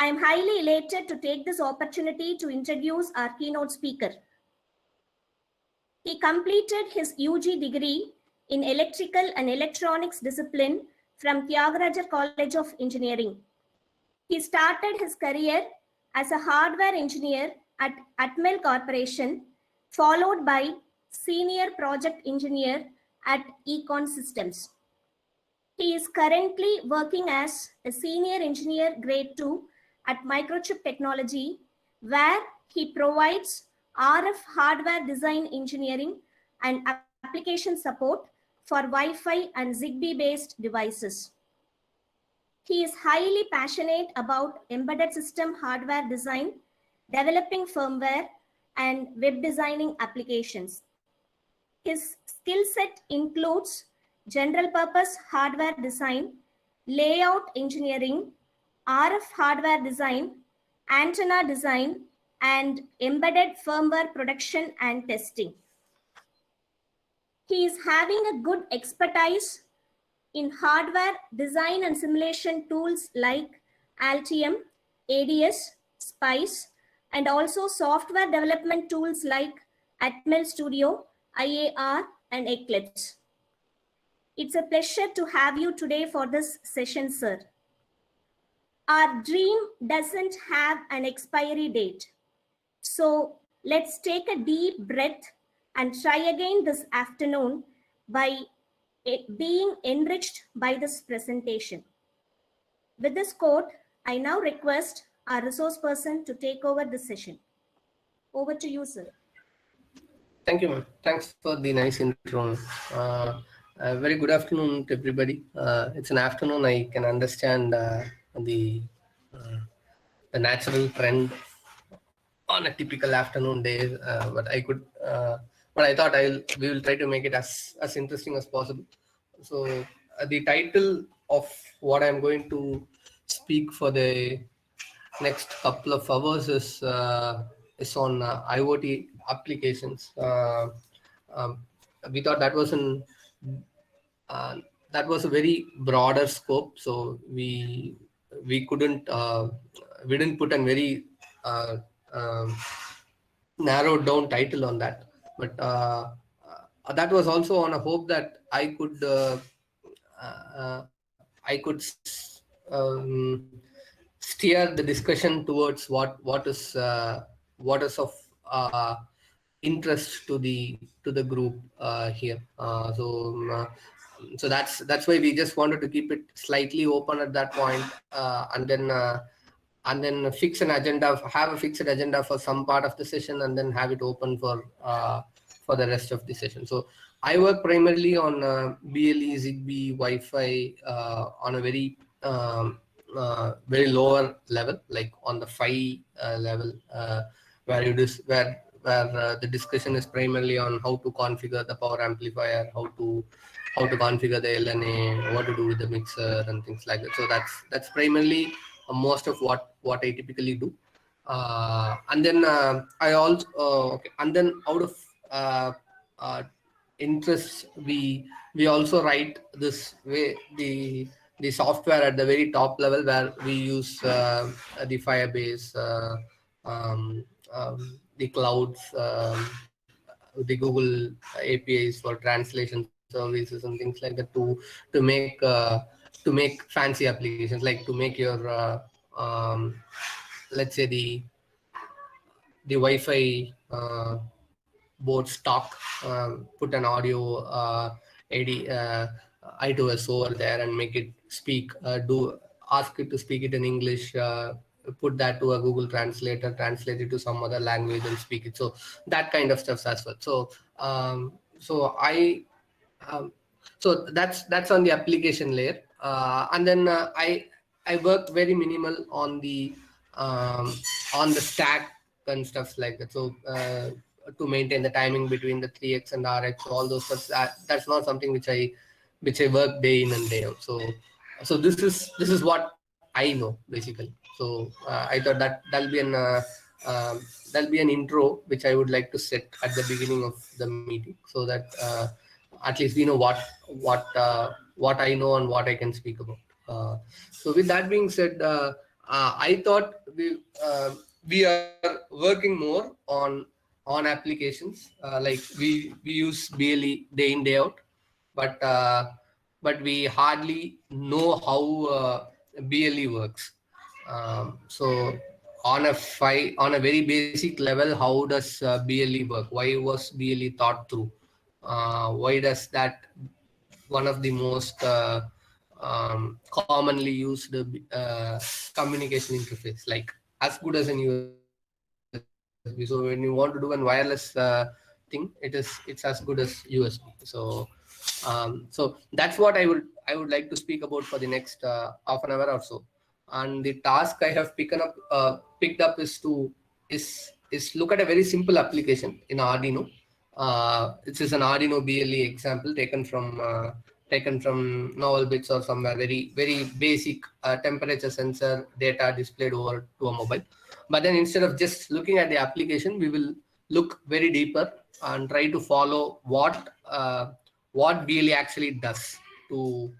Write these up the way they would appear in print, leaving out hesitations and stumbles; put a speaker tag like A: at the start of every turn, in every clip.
A: I am highly elated to take this opportunity to introduce our keynote speaker. He completed his UG degree in Electrical and Electronics discipline from Tyagaraja College of Engineering. He started his career as a hardware engineer at Atmel Corporation, followed by senior project engineer at Econ Systems. He is currently working as a senior engineer grade 2 at Microchip Technology, where he provides RF hardware design engineering and application support for Wi-Fi and Zigbee-based devices. He is highly passionate about embedded system hardware design, developing firmware, and web designing applications. His skill set includes general purpose hardware design, layout engineering, RF hardware design, antenna design, and embedded firmware production and testing. He is having a good expertise in hardware design and simulation tools like Altium, ADS, SPICE, and also software development tools like Atmel Studio, IAR, and Eclipse. It's a pleasure to have you today for this session, sir. Our dream doesn't have an expiry date. So let's take a deep breath and try again this afternoon by being enriched by this presentation. With this quote, I now request our resource person to take over the session. Over to you, sir.
B: Thank you, ma'am. Thanks for the nice intro. Very good afternoon to everybody. It's an afternoon. I can understand the natural trend on a typical afternoon day, but I thought we will try to make it as interesting as possible. So the title of what I'm going to speak for the next couple of hours is on IoT applications. We thought that was a very broader scope, so we didn't put a very narrowed down title on that, but that was also on a hope that I could steer the discussion towards what is of interest to the group here. So that's why we just wanted to keep it slightly open at that point, and then fix an agenda, have a fixed agenda for some part of the session, and then have it open for the rest of the session. So I work primarily on BLE, Zigbee, Wi-Fi on a very very lower level, like on the PHY level, where the discussion is primarily on how to configure the power amplifier, how to configure the LNA, what to do with the mixer and things like that. So that's primarily most of what I typically do. And then I also and then out of interest, we also write this way the software at the very top level, where we use the Firebase, the clouds, the Google APIs for translation services and things like that to make fancy applications, like to make your let's say the Wi-Fi boards talk, put an audio I2S over there and make it speak, ask it to speak it in English, put that to a Google translator, translate it to some other language and speak it. So that kind of stuff as well. So that's on the application layer, and then I work very minimal on the stack and stuff like that. So to maintain the timing between the 3x and RX, all those stuff, that's not something which I work day in and day out. So this is what I know basically. So I thought that'll be an intro which I would like to set at the beginning of the meeting, so that at least we know what I know and what I can speak about. So with that being said, I thought we are working more on applications, like we use BLE day in day out, but we hardly know how BLE works. So on a very basic level, how does BLE work? Why was BLE thought through? Why does that one of the most commonly used communication interface, like as good as an USB? So when you want to do a wireless thing, it's as good as USB. So that's what I would like to speak about for the next half an hour or so. And the task I have picked up is look at a very simple application in Arduino. This is an Arduino BLE example taken from Novel Bits or somewhere, very basic temperature sensor data displayed over to a mobile. But then instead of just looking at the application, we will look very deeper and try to follow what BLE actually does to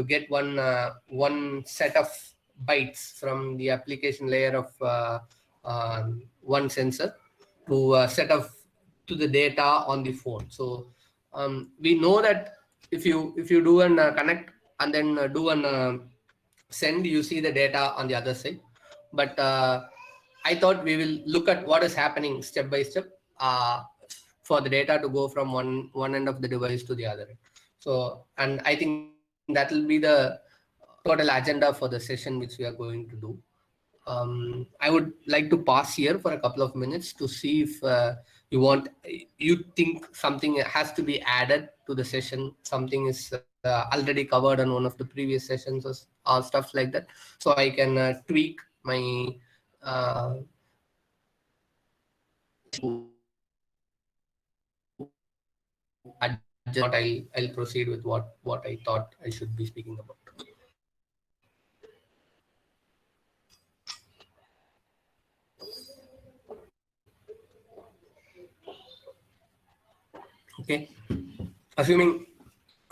B: get one set of bytes from the application layer of one sensor to set of to the data on the phone. So we know that if you do an connect and then do an send, you see the data on the other side. But I thought we will look at what is happening step by step for the data to go from one end of the device to the other end. So, and I think that will be the total agenda for the session which we are going to do. I would like to pause here for a couple of minutes to see if you think something has to be added to the session, something is already covered on one of the previous sessions or stuff like that, so I can tweak my I'll proceed with what I thought I should be speaking about. Okay, assuming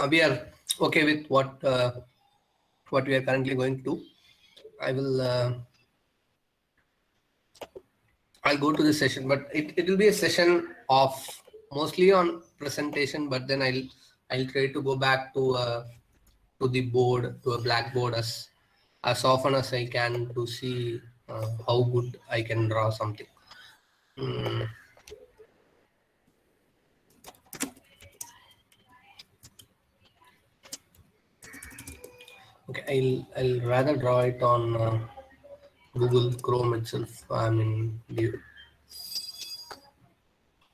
B: we are okay with what we are currently going to do, I'll go to the session, but it will be a session of mostly on presentation, but then I'll try to go back to the board, to a blackboard as often as I can to see how good I can draw something. Okay, I'll rather draw it on Google Chrome itself. I mean,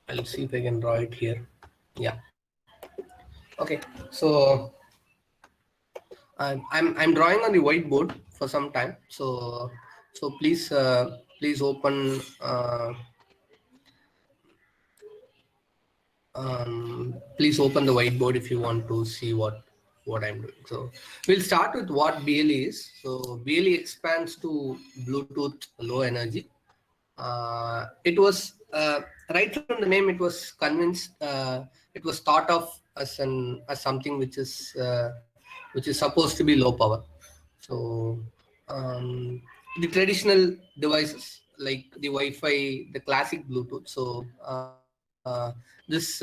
B: I'll see if I can draw it here. Yeah. Okay, so I'm drawing on the whiteboard for some time. So please open please open the whiteboard if you want to see what I'm doing. So we'll start with what BLE is. So BLE expands to Bluetooth Low Energy. It was right from the name, it was thought of as something which is supposed to be low power. So the traditional devices like the Wi-Fi, the classic Bluetooth. So this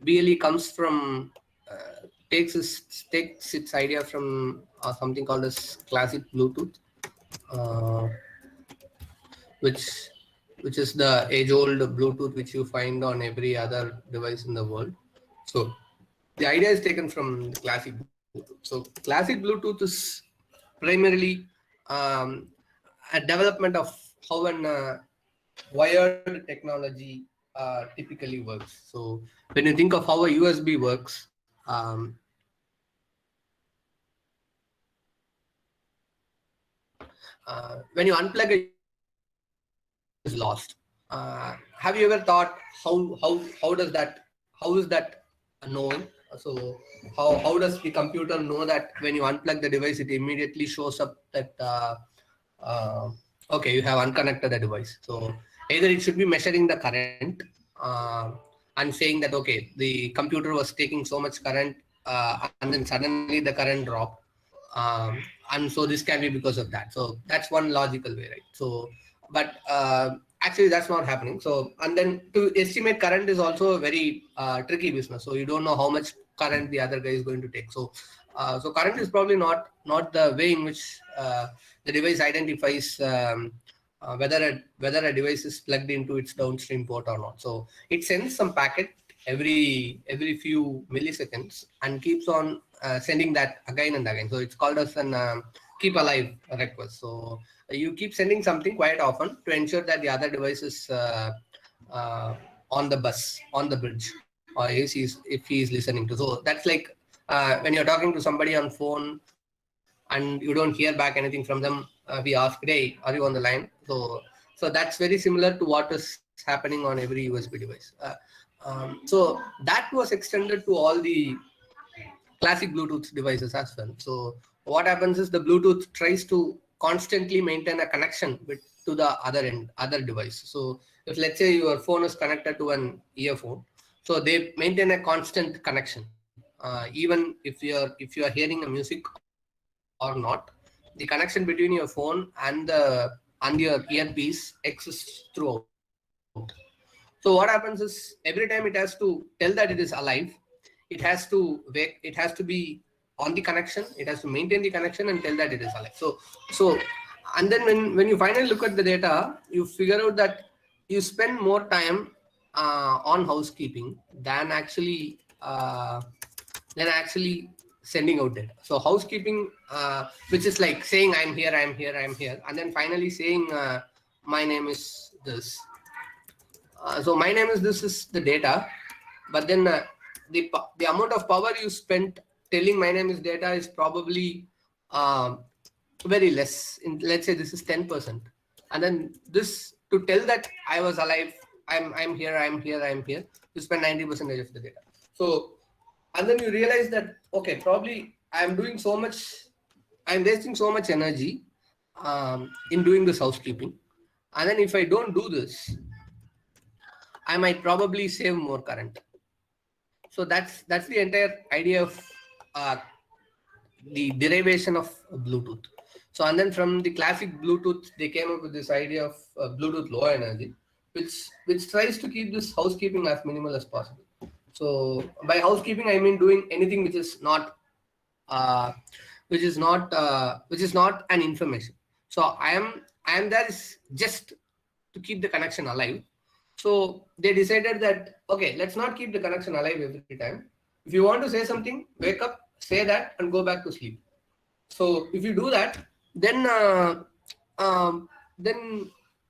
B: BLE comes from takes its idea from something called as classic Bluetooth, which is the age-old Bluetooth which you find on every other device in the world. So the idea is taken from the classic Bluetooth. So classic Bluetooth is primarily a development of how an wired technology typically works. So when you think of how a USB works, when you unplug it, is lost. Have you ever thought how is that known? So how does the computer know that when you unplug the device, it immediately shows up that okay, you have unconnected the device. So either it should be measuring the current and saying that okay, the computer was taking so much current and then suddenly the current dropped, and so this can be because of that. So that's one logical way, right? So, but actually that's not happening. So, and then to estimate current is also a very tricky business. So you don't know how much current the other guy is going to take. So, so current is probably not the way in which the device identifies whether a device is plugged into its downstream port or not. So it sends some packet every few milliseconds and keeps on sending that again and again. So it's called as an keep alive request. So you keep sending something quite often to ensure that the other device is on the bus, on the bridge, or if he is listening to. So that's like when you're talking to somebody on phone and you don't hear back anything from them, we ask, hey, are you on the line? So that's very similar to what is happening on every USB device. So that was extended to all the classic Bluetooth devices as well. So what happens is the Bluetooth tries to constantly maintain a connection to the other device. So if let's say your phone is connected to an earphone, so they maintain a constant connection. Even if you are hearing a music or not, the connection between your phone and your earpiece exists throughout. So what happens is every time it has to tell that it is alive, it has to be on the connection, it has to maintain the connection and tell that it is alive. So and then when you finally look at the data, you figure out that you spend more time on housekeeping than actually sending out data. So housekeeping, which is like saying I'm here, and then finally saying my name is this. So my name is this is the data, but then the amount of power you spent telling my name is data is probably very less. Let's say this is 10%, and then this to tell that I was alive, I'm here, you spend 90% of the data. So, and then you realize that, okay, probably I'm wasting so much energy in doing this housekeeping. And then if I don't do this, I might probably save more current. So that's the entire idea of the derivation of Bluetooth. So, and then from the classic Bluetooth, they came up with this idea of Bluetooth low energy, which tries to keep this housekeeping as minimal as possible. So by housekeeping, I mean doing anything which is not an information. So I am there is just to keep the connection alive. So they decided that, okay, let's not keep the connection alive every time. If you want to say something, wake up, say that, and go back to sleep. So if you do that, then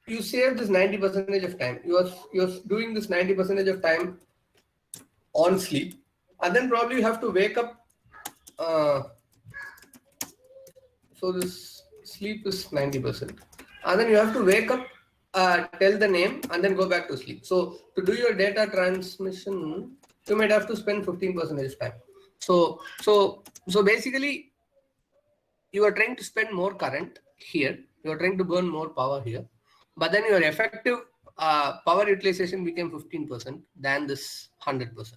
B: you save this 90% of time. You're doing this 90% of time on sleep, and then probably you have to wake up. So this sleep is 90%, and then you have to wake up, tell the name, and then go back to sleep. So to do your data transmission, you might have to spend 15% of time. So basically, you are trying to spend more current here. You are trying to burn more power here, but then your effective power utilization became 15% than this 100%.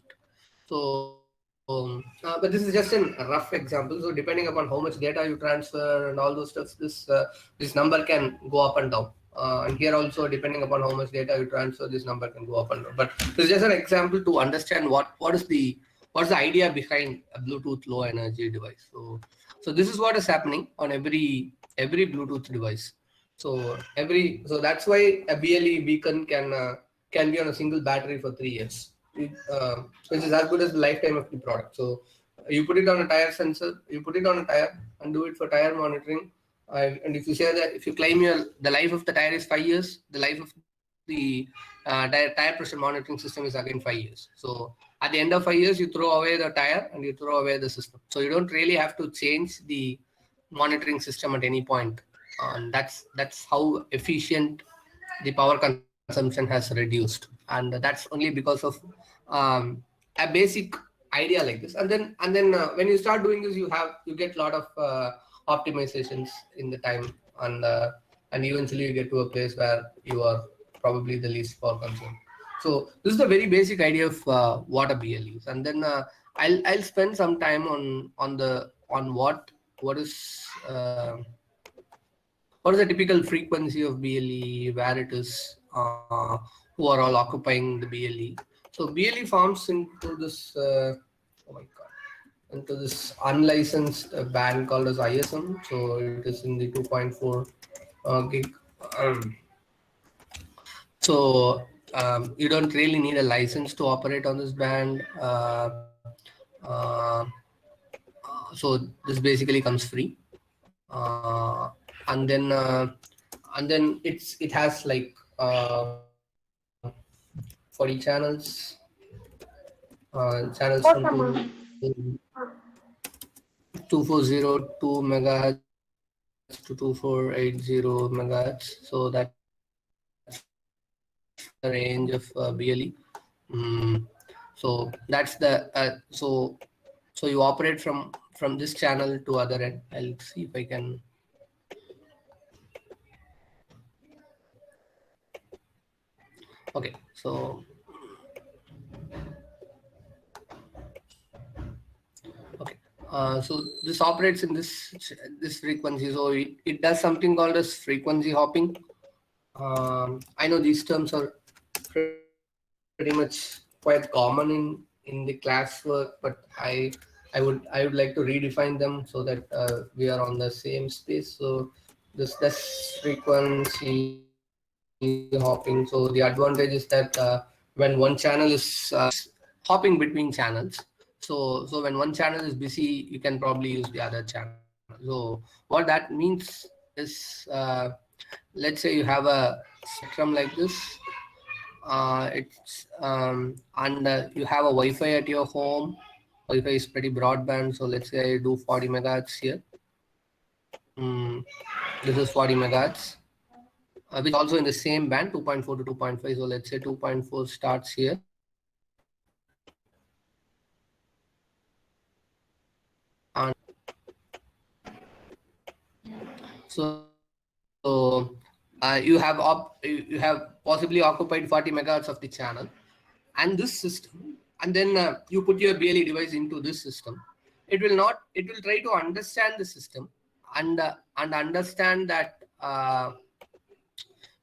B: So, but this is just a rough example. So depending upon how much data you transfer and all those stuff, this number can go up and down. And here also, depending upon how much data you transfer, this number can go up and down. But this is just an example to understand what's the idea behind a Bluetooth low energy device. So this is what is happening on every Bluetooth device. So that's why a BLE beacon can be on a single battery for 3 years. Which is as good as the lifetime of the product. So you put it on a tire sensor, you put it on a tire and do it for tire monitoring. And if you say that, if you claim the life of the tire is 5 years, the life of the tire pressure monitoring system is again 5 years. So at the end of 5 years, you throw away the tire and you throw away the system. So you don't really have to change the monitoring system at any point. And that's how efficient the power consumption has reduced. And that's only because of a basic idea like this. And then when you start doing this, you get a lot of optimizations in the time, and eventually you get to a place where you are probably the least power consumed. So this is the very basic idea of what a BLE is. And then I'll spend some time on what what is the typical frequency of BLE, where it is, who are all occupying the BLE. So BLE forms into this, oh my God, into this unlicensed band called as ISM. So it is in the 2.4 gig. So you don't really need a license to operate on this band. So this basically comes free, and then it has like 40 channels, channels from 2402 megahertz to 2480 megahertz. So that's the range of BLE. So that's the so you operate from this channel to other end. I'll see if I can. Okay, so okay, so this operates in this frequency. So it does something called as frequency hopping. I know these terms are pretty much quite common in the classwork, but I would like to redefine them so that we are on the same space. So this frequency hopping. So the advantage is that when one channel is hopping between channels, so when one channel is busy, you can probably use the other channel. So what that means is, let's say you have a spectrum like this. It's and you have a Wi-Fi at your home. Wi-Fi is pretty broadband. So let's say I do 40 megahertz here. This is 40 megahertz, which also in the same band, 2.4 to 2.5. So let's say 2.4 starts here. And so you have possibly occupied 40 megahertz of the channel and this system, and then you put your BLE device into this system. It will try to understand the system and understand that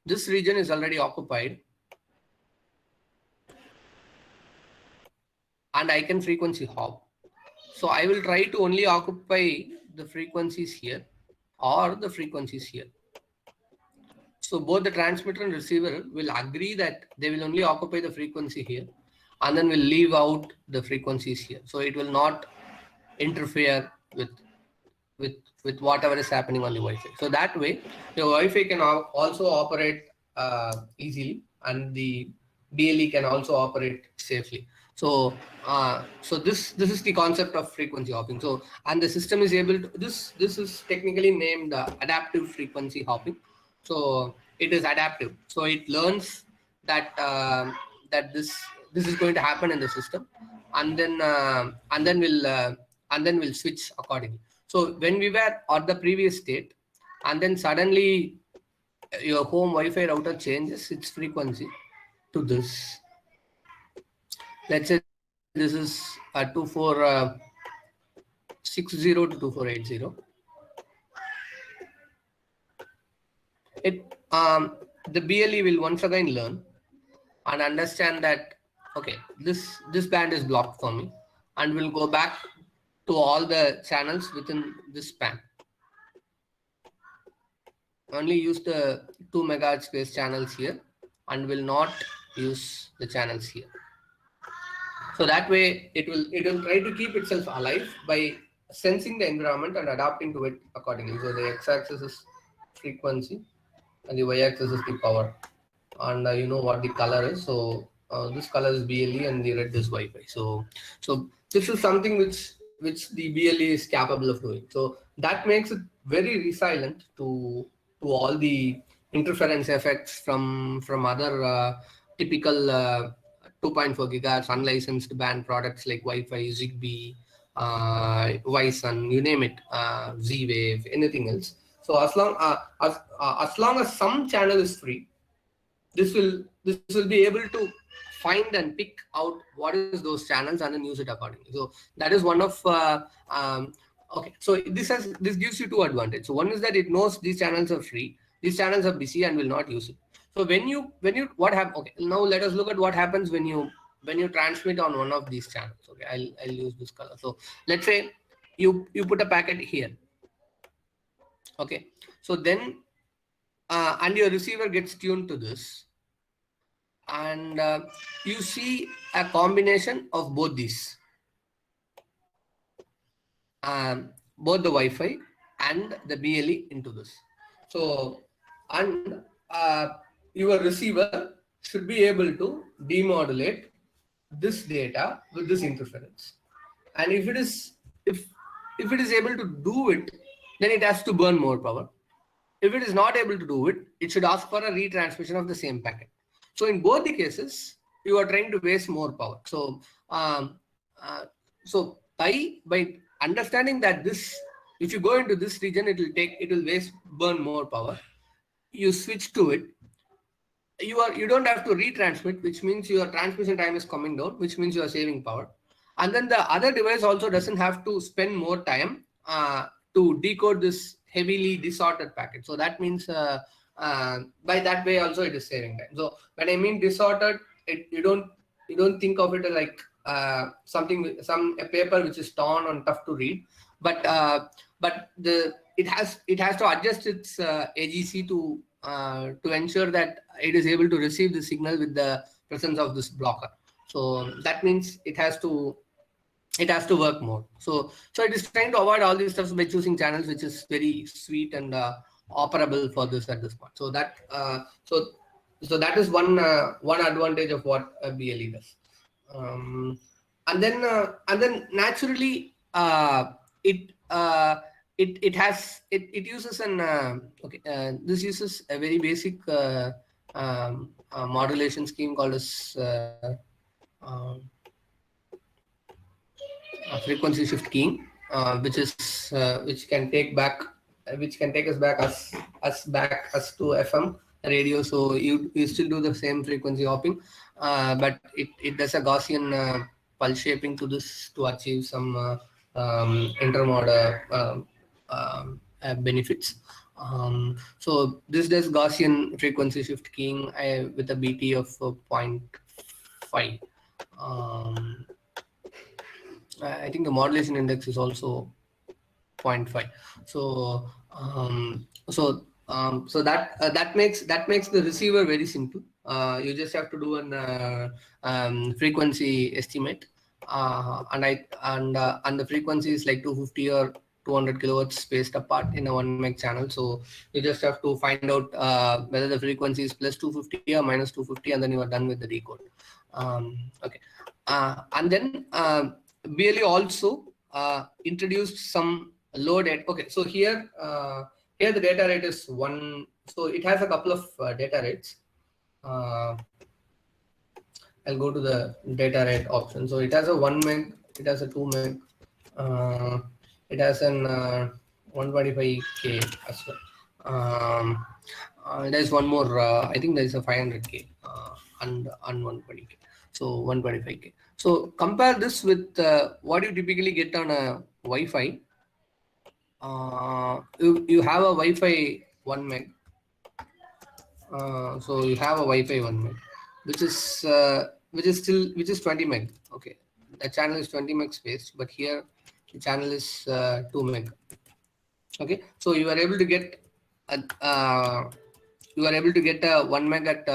B: this region is already occupied and I can frequency hop. So I will try to only occupy the frequencies here or the frequencies here. So both the transmitter and receiver will agree that they will only occupy the frequency here and then will leave out the frequencies here. So it will not interfere with whatever is happening on the Wi-Fi. So that way, your Wi-Fi can also operate easily, and the BLE can also operate safely. So this is the concept of frequency hopping. So and the system is able to this is technically named adaptive frequency hopping. So it is adaptive. So it learns that that this is going to happen in the system, and then will switch accordingly. So when we were at the previous state, and then suddenly your home Wi-Fi router changes its frequency to this. Let's say this is a 2460 to 2480. The BLE will once again learn and understand that, okay, this band is blocked for me, and will go back to all the channels within this span. Only use the 2 megahertz space channels here and will not use the channels here. So that way it will try to keep itself alive by sensing the environment and adapting to it accordingly. So the x-axis is frequency and the y-axis is the power, and you know what the color is. So this color is BLE and the red is Wi-Fi. So this is something which the BLE is capable of doing. So that makes it very resilient to all the interference effects from other typical 2.4 gigahertz unlicensed band products like Wi-Fi, Zigbee, Wi-Sun, you name it, Z-Wave, anything else. So as long as some channel is free, this will be able to find and pick out what is those channels and then use it accordingly. So that is one of Okay, so this gives you two advantages. So one is that it knows these channels are free, these channels are busy and will not use it. So when you what happens? Okay, now let us look at what happens when you transmit on one of these channels. Okay, I'll use this color. So let's say you put a packet here. Okay, so then and your receiver gets tuned to this, and you see a combination of both these, both the Wi-Fi and the BLE into this. So, and your receiver should be able to demodulate this data with this interference. And if it is able to do it, then it has to burn more power. If it is not able to do it, it should ask for a retransmission of the same packet. So in both the cases, you are trying to waste more power. So so by understanding that this, if you go into this region, it will burn more power. You switch to it. You don't have to retransmit, which means your transmission time is coming down, which means you are saving power. And then the other device also doesn't have to spend more time to decode this heavily disordered packet. So that means by that way also it is saving time. So when I mean disordered, you don't think of it like a paper which is torn and tough to read, but it has to adjust its AGC to ensure that it is able to receive the signal with the presence of this blocker. So that means it has to work more. So it is trying to avoid all these stuff by choosing channels which is very sweet and operable for this at this point. So that so that is one advantage of what a BLE does. And then naturally it uses an this uses a very basic modulation scheme called as frequency shift keying, which can take us back as to FM radio. So you still do the same frequency hopping, but it does a Gaussian pulse shaping to this to achieve some intermod benefits. So this does Gaussian frequency shift keying with a BT of 0.5. I think the modulation index is also 0.5. So that makes the receiver very simple. You just have to do an frequency estimate, and the frequency is like 250 or 200 kilohertz spaced apart in a 1 meg channel. So you just have to find out whether the frequency is plus 250 or minus 250, and then you are done with the decode. Okay, and then BLE also introduced some low data. Okay, so here the data rate is 1. So it has a couple of data rates. I'll go to the data rate option. So it has a 1 meg, it has a 2 meg, it has an 125K as well. There's one more, I think there's a 500K and 120K. So 125K. So compare this with what you typically get on a Wi-Fi. You have a Wi-Fi 1 meg. So you have a Wi-Fi 1 meg, which is 20 meg. Okay, the channel is 20 meg spaced, but here the channel is 2 meg. Okay, so you are able to get a 1 meg at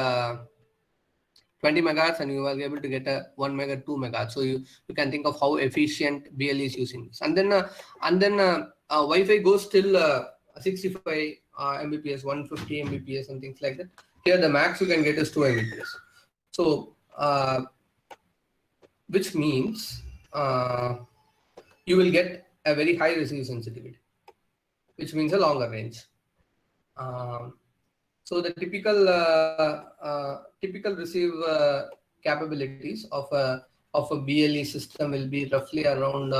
B: 20 megahertz, and you are able to get a 1 meg at 2 megahertz. So you can think of how efficient BLE is using this. And then Wi-Fi goes till 65 Mbps, 150 Mbps, and things like that. Here the max you can get is 2 Mbps. So which means you will get a very high receive sensitivity, which means a longer range. So the typical receive capabilities of a BLE system will be roughly around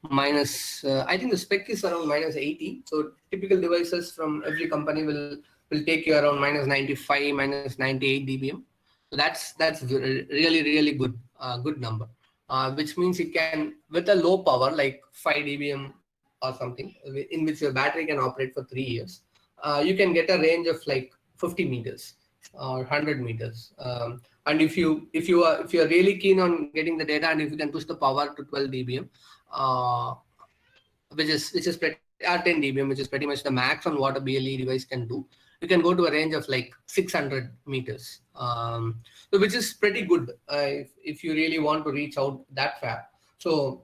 B: minus. I think the spec is around minus 80. So typical devices from every company will take you around minus 95, minus 98 dBm. So that's really good number. Which means it can, with a low power like 5 dBm or something, in which your battery can operate for 3 years, you can get a range of like 50 meters or 100 meters. And if you are really keen on getting the data, and if you can push the power to 12 dBm, which is pretty, 10 dBm, which is pretty much the max on what a BLE device can do, you can go to a range of like 600 meters, so which is pretty good if you really want to reach out that far. So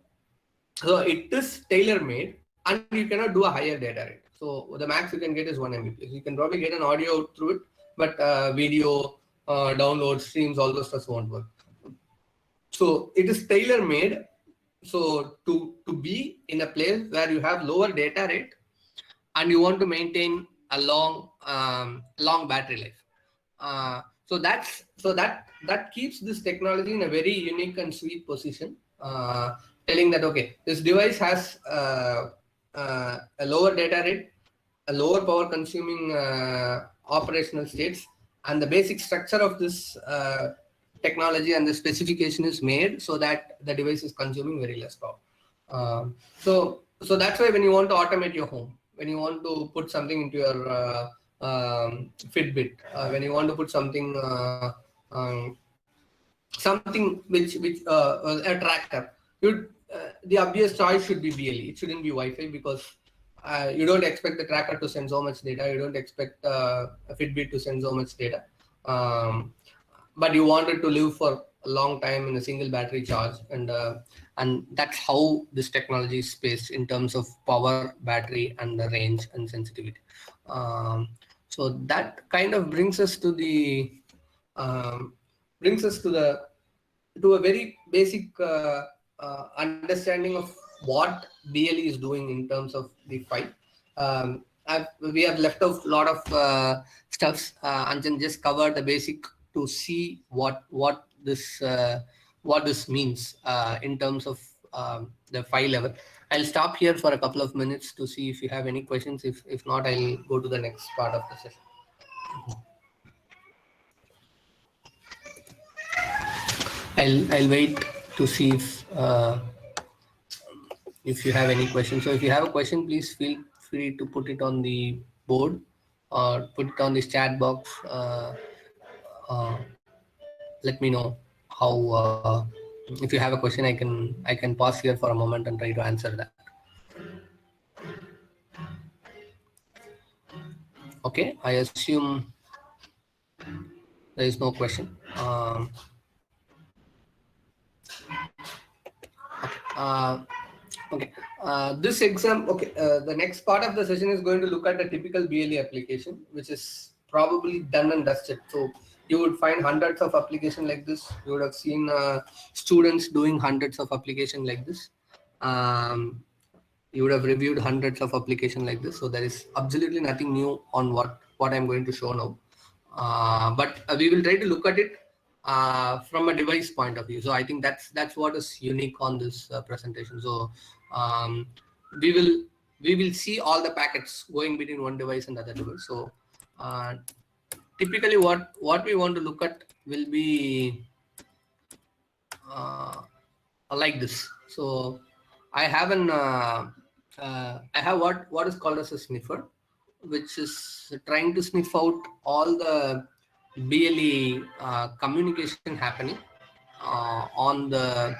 B: it is tailor-made, and you cannot do a higher data rate. So the max you can get is 1 Mbps. You can probably get an audio through it, but video, download, streams, all those stuff won't work. So it is tailor-made. So to be in a place where you have lower data rate and you want to maintain a long battery life. So that keeps this technology in a very unique and sweet position, telling that, okay, this device has a lower data rate, a lower power consuming operational states, and the basic structure of this technology and the specification is made so that the device is consuming very less power. So that's why when you want to automate your home, when you want to put something into your Fitbit, when you want to put something which a tracker, the obvious choice should be BLE. It shouldn't be Wi-Fi, because you don't expect the tracker to send so much data. You don't expect a Fitbit to send so much data. But you want it to live for a long time in a single battery charge, and that's how this technology is spaced in terms of power, battery, and the range and sensitivity. So that kind of brings us to a very basic understanding of what BLE is doing in terms of the fight. We have left out a lot of stuffs, and then just covered the basic to see what this means in terms of the file level. I'll stop here for a couple of minutes to see if you have any questions. If not, I'll go to the next part of the session. I'll wait to see if you have any questions. So if you have a question, please feel free to put it on the board or put it on this chat box. Let me know how. If you have a question, I can pause here for a moment and try to answer that. Okay, I assume there is no question. Okay, this exam. Okay, the next part of the session is going to look at a typical BLE application, which is probably done and dusted. So you would find hundreds of applications like this. You would have seen students doing hundreds of applications like this. You would have reviewed hundreds of applications like this. So there is absolutely nothing new on what I'm going to show now. But we will try to look at it from a device point of view. So I think that's what is unique on this presentation. So we will see all the packets going between one device and other device. So typically what we want to look at will be like this. So I have what is called as a sniffer, which is trying to sniff out all the BLE communication happening on the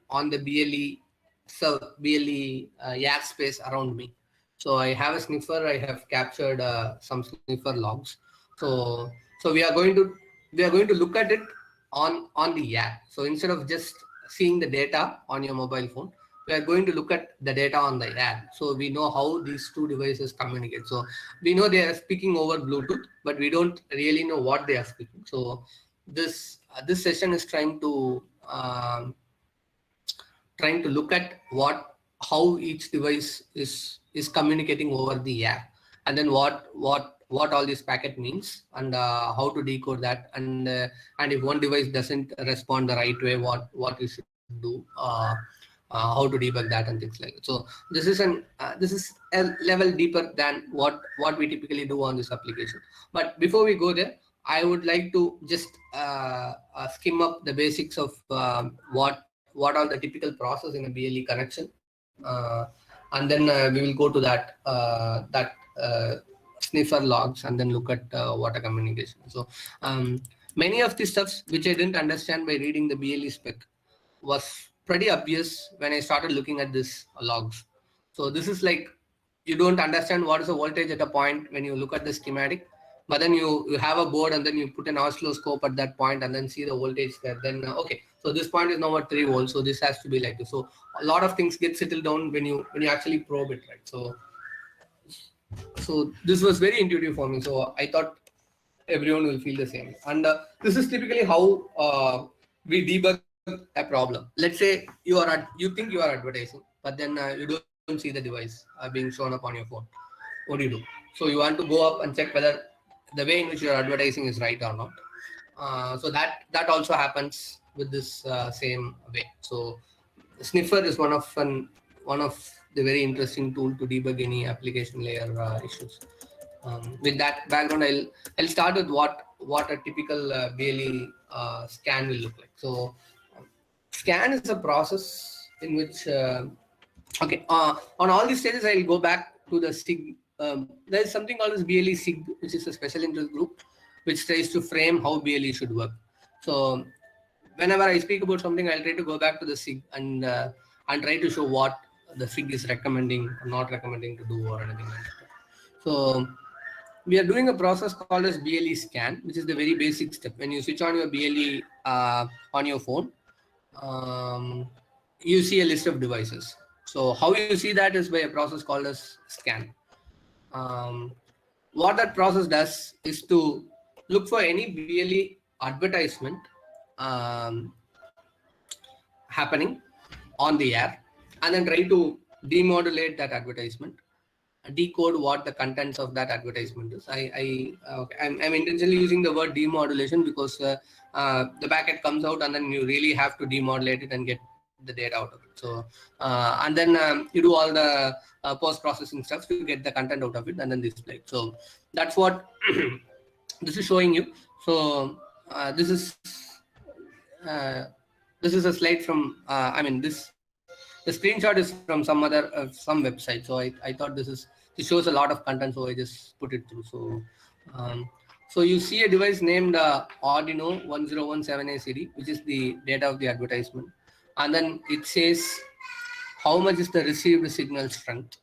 B: BLE YARK space around me. So I have a sniffer. I have captured some sniffer logs. So we are going to look at it on the YARK. So instead of just seeing the data on your mobile phone, we are going to look at the data on the YARK. So we know how these two devices communicate. So we know they are speaking over Bluetooth, but we don't really know what they are speaking. So this session is trying to look at how each device is communicating over the YARK, and then what all this packet means, and how to decode that, and if one device doesn't respond the right way, what you should do, how to debug that, and things like that. So this is a level deeper than what we typically do on this application. But before we go there, I would like to just skim up the basics of what are the typical process in a BLE connection. and then we will go to that sniffer logs and then look at water communication. So many of the stuffs which I didn't understand by reading the BLE spec was pretty obvious when I started looking at this logs. So this is like, you don't understand what is the voltage at a point when you look at the schematic, but then you have a board and then you put an oscilloscope at that point and then see the voltage there. Then okay, so this point is now at 3 volts, so this has to be like this. So a lot of things get settled down when you actually probe it, right? So this was very intuitive for me. So I thought everyone will feel the same. And this is typically how we debug a problem. Let's say you think you are advertising, but then you don't see the device being shown up on your phone. What do you do? So you want to go up and check whether the way in which you are advertising is right or not. So that also happens with this same way. So sniffer is one of the very interesting tool to debug any application layer issues. With that background, I'll start with what a typical BLE scan will look like. So scan is a process in which okay, on all these stages I'll go back to the SIG. There is something called as BLE SIG, which is a special interest group which tries to frame how BLE should work. So whenever I speak about something, I'll try to go back to the SIG and try to show what the SIG is recommending or not recommending to do or anything like that. So we are doing a process called as BLE scan, which is the very basic step. When you switch on your BLE on your phone, you see a list of devices. So how you see that is by a process called as scan. What that process does is to look for any BLE advertisement happening on the air and then try to demodulate that advertisement, decode what the contents of that advertisement is. I'm intentionally using the word demodulation because the packet comes out and then you really have to demodulate it and get the data out of it. So and then you do all the post-processing stuff to get the content out of it and then display it. So that's what this is showing you. So this is a slide from the screenshot is from some other some website. So I thought this shows a lot of content, so I just put it through. So so you see a device named Arduino 1017ACD, which is the data of the advertisement, and then it says how much is the received signal strength.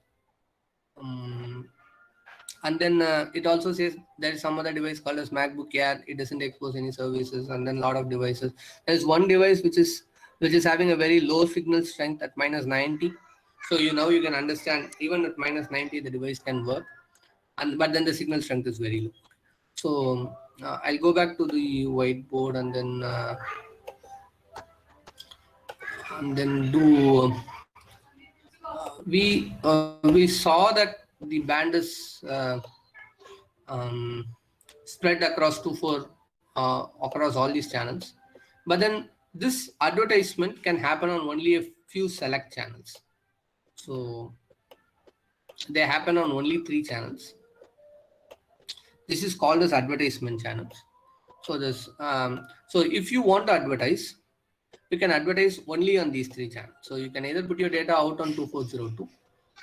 B: And then it also says there is some other device called as MacBook Air. It doesn't expose any services, and then a lot of devices. There's one device which is having a very low signal strength at -90. So now you can understand even at -90 the device can work, but then the signal strength is very low. So I'll go back to the whiteboard and then do. We saw that the band is spread across across all these channels, but then this advertisement can happen on only a few select channels. So they happen on only 3 channels. This is called as advertisement channels. So this so if you want to advertise, you can advertise only on these 3 channels. So you can either put your data out on 2402,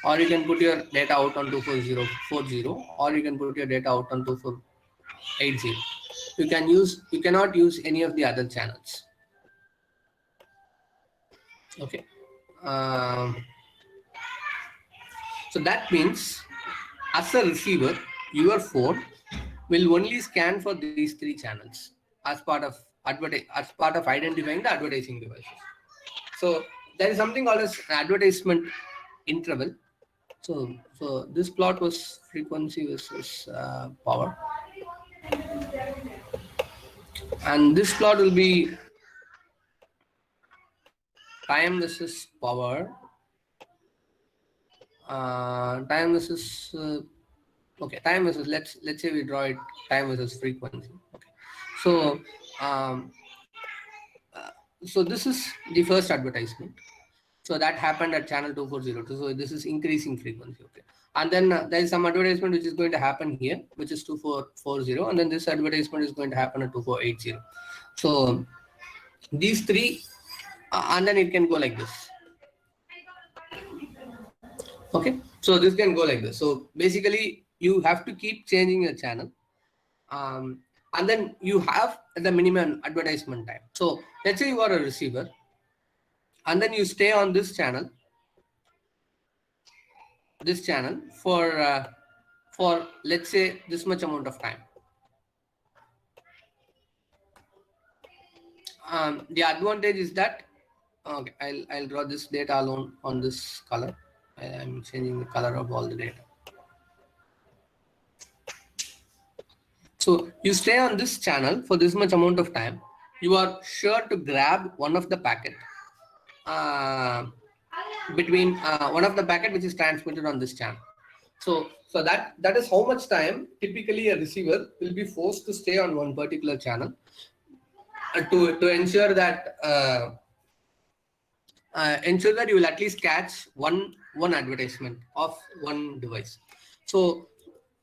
B: or you can put your data out on 24040, or you can put your data out on 2480. You cannot use any of the other channels. Okay. So that means as a receiver, your phone will only scan for these 3 channels as part of identifying the advertising devices. So there is something called as advertisement interval. So this plot was frequency versus power, and this plot will be time versus power, time versus okay, time versus let's say we draw it time versus frequency. Okay, so so this is the first advertisement. So that happened at channel 2402. So this is increasing frequency. Okay, and then there is some advertisement which is going to happen here, which is 2440, and then this advertisement is going to happen at 2480. So these 3, and then it can go like this. Okay, so this can go like this. So basically, you have to keep changing your channel, and then you have the minimum advertisement time. So let's say you are a receiver, and then you stay on this channel for let's say this much amount of time. The advantage is that, okay, I'll draw this data alone on this color. I'm changing the color of all the data. So you stay on this channel for this much amount of time. You are sure to grab one of the packet between one of the packet which is transmitted on this channel. So that is how much time typically a receiver will be forced to stay on one particular channel to ensure that you will at least catch one advertisement of one device. So,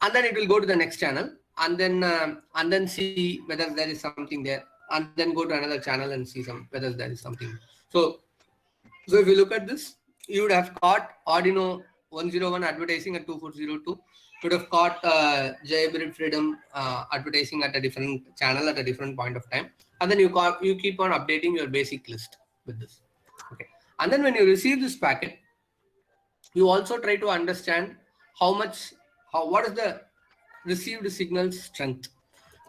B: and then it will go to the next channel, and then see whether there is something there, and then go to another channel and see whether there is something. So if you look at this, you would have caught Arduino 101 advertising at 2402. You would have caught Jaybird Freedom advertising at a different channel at a different point of time, and then you keep on updating your basic list with this. Okay, and then when you receive this packet, you also try to understand what is the received signal strength.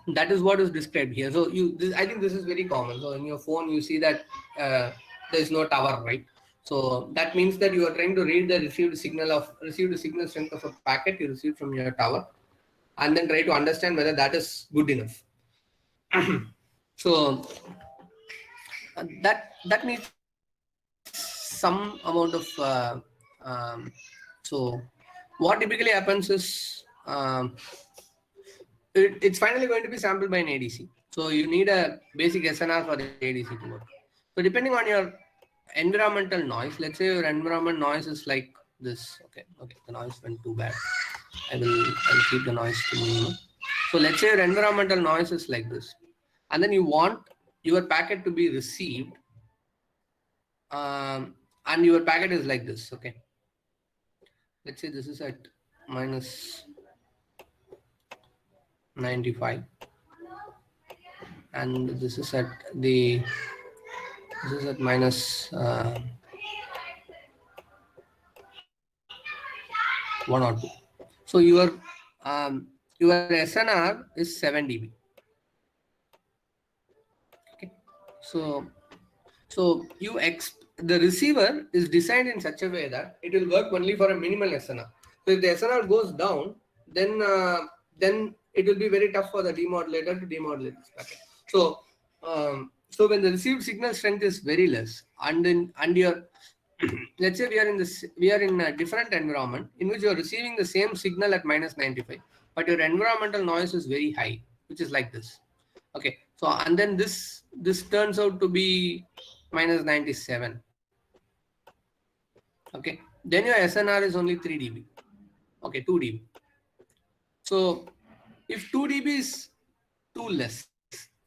B: That is what is described here. So I think this is very common. So in your phone, you see that there is no tower, right? So that means that you are trying to read the received signal strength of a packet you received from your tower, and then try to understand whether that is good enough. So that needs some amount of so what typically happens is it's finally going to be sampled by an ADC. So you need a basic SNR for the ADC to work. So depending on your environmental noise, let's say your environment noise is like this. Okay, the noise went too bad. I'll keep the noise to minimum. So let's say your environmental noise is like this, and then you want your packet to be received, and your packet is like this. Okay, let's say this is at minus 95, and this is at minus 1 or 2. So your SNR is 7 dB. Okay, so the receiver is designed in such a way that it will work only for a minimal SNR. So if the SNR goes down, then it will be very tough for the demodulator to demodulate this packet. So when the received signal strength is very less, and your let's say we are in a different environment in which you are receiving the same signal at minus 95, but your environmental noise is very high, which is like this. Okay, so and then this turns out to be minus 97. Okay, then your SNR is only 3 dB. Okay, 2 dB. So if 2 dB is too less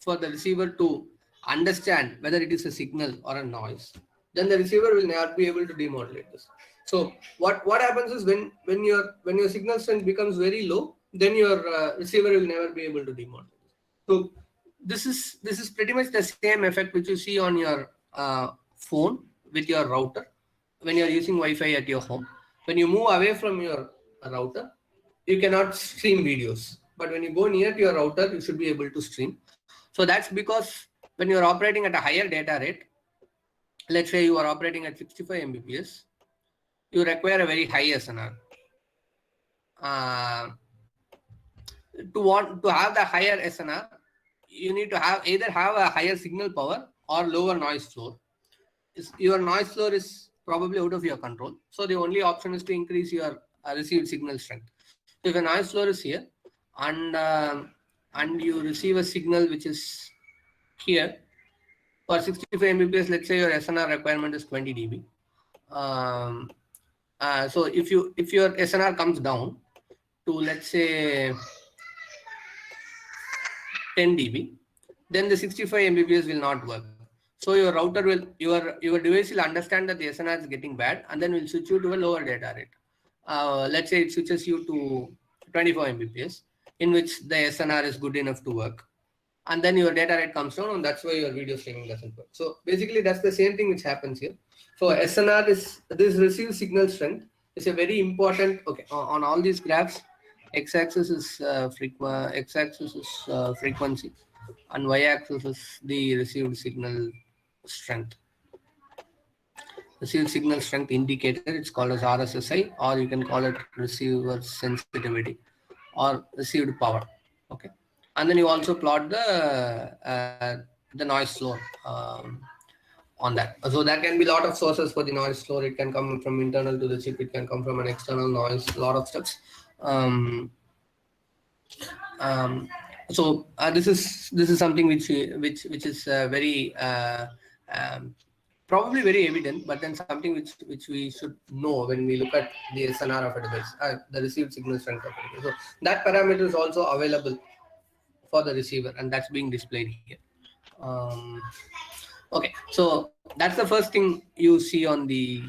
B: for the receiver to understand whether it is a signal or a noise, then the receiver will not be able to demodulate this. So what happens is when your signal strength becomes very low, then your receiver will never be able to demodulate. So this is pretty much the same effect which you see on your phone with your router when you are using Wi-Fi at your home. When you move away from your router, you cannot stream videos, but when you go near to your router, you should be able to stream. So that's because when you are operating at a higher data rate, let's say you are operating at 65 Mbps, you require a very high SNR. To have the higher SNR, you need to either have a higher signal power or lower noise floor. Your noise floor is probably out of your control, so the only option is to increase your received signal strength. So if a noise floor is here, and you receive a signal which is here for 65 Mbps, let's say your SNR requirement is 20 dB. So if your SNR comes down to, let's say, 10 dB, then the 65 Mbps will not work. So your router your device will understand that the SNR is getting bad, and then will switch you to a lower data rate. let's say it switches you to 24 Mbps, in which the SNR is good enough to work. And then your data rate comes down, and that's why your video streaming doesn't work. So basically, that's the same thing which happens here. So SNR is this receive signal strength is a very important. Okay, on all these graphs, x-axis is frequency, and y-axis is the received signal strength. Received signal strength indicator. It's called as RSSI, or you can call it receiver sensitivity, or received power. Okay. And then you also plot the noise floor on that. So there can be a lot of sources for the noise floor. It can come from internal to the chip. It can come from an external noise. A lot of steps. So this is something which is very probably very evident, but then something which we should know when we look at the SNR of a device, the received signal strength of a device. So that parameter is also available for the receiver, and that's being displayed here. Okay, so that's the first thing you see on the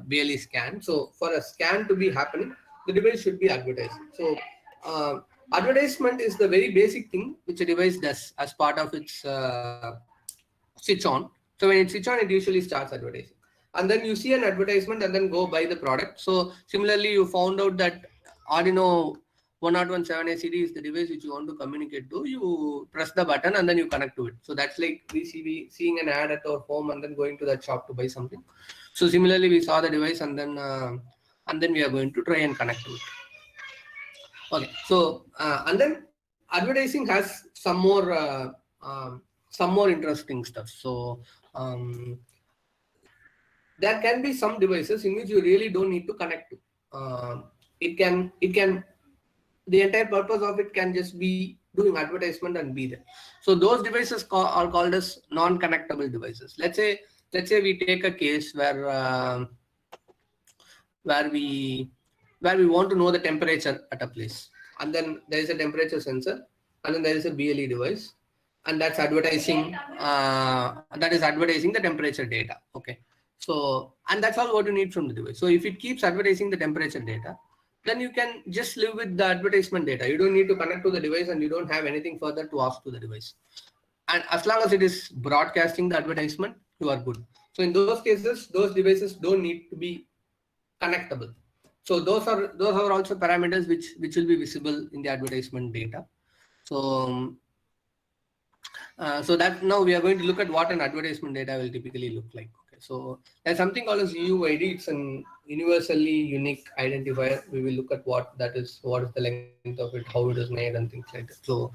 B: BLE scan. So for a scan to be happening, the device should be advertised. So advertisement is the very basic thing which a device does as part of its switch on. So when it switch on, it usually starts advertising, and then you see an advertisement and then go buy the product. So similarly, you found out that Arduino 1017A CD is the device which you want to communicate to. You press the button and then you connect to it. So that's like we seeing an ad at our home and then going to that shop to buy something. So similarly, we saw the device and then we are going to try and connect to it. Okay. So and then advertising has some more interesting stuff. So there can be some devices in which you really don't need to connect to. The entire purpose of it can just be doing advertisement and be there. So those devices are called as non-connectable devices. Let's say we take a case where we want to know the temperature at a place, and then there is a temperature sensor, and then there is a BLE device, and that's advertising. That is advertising the temperature data. Okay. So, and that's all what you need from the device. So if it keeps advertising the temperature data, then you can just live with the advertisement data. You don't need to connect to the device, and you don't have anything further to ask to the device. And as long as it is broadcasting the advertisement, you are good. So in those cases, those devices don't need to be connectable. So those are also parameters which will be visible in the advertisement data. So so that now we are going to look at what an advertisement data will typically look like. Okay, so there's something called as UUID. It's an universally unique identifier. We will look at what that is, what is the length of it, how it is made, and things like that. So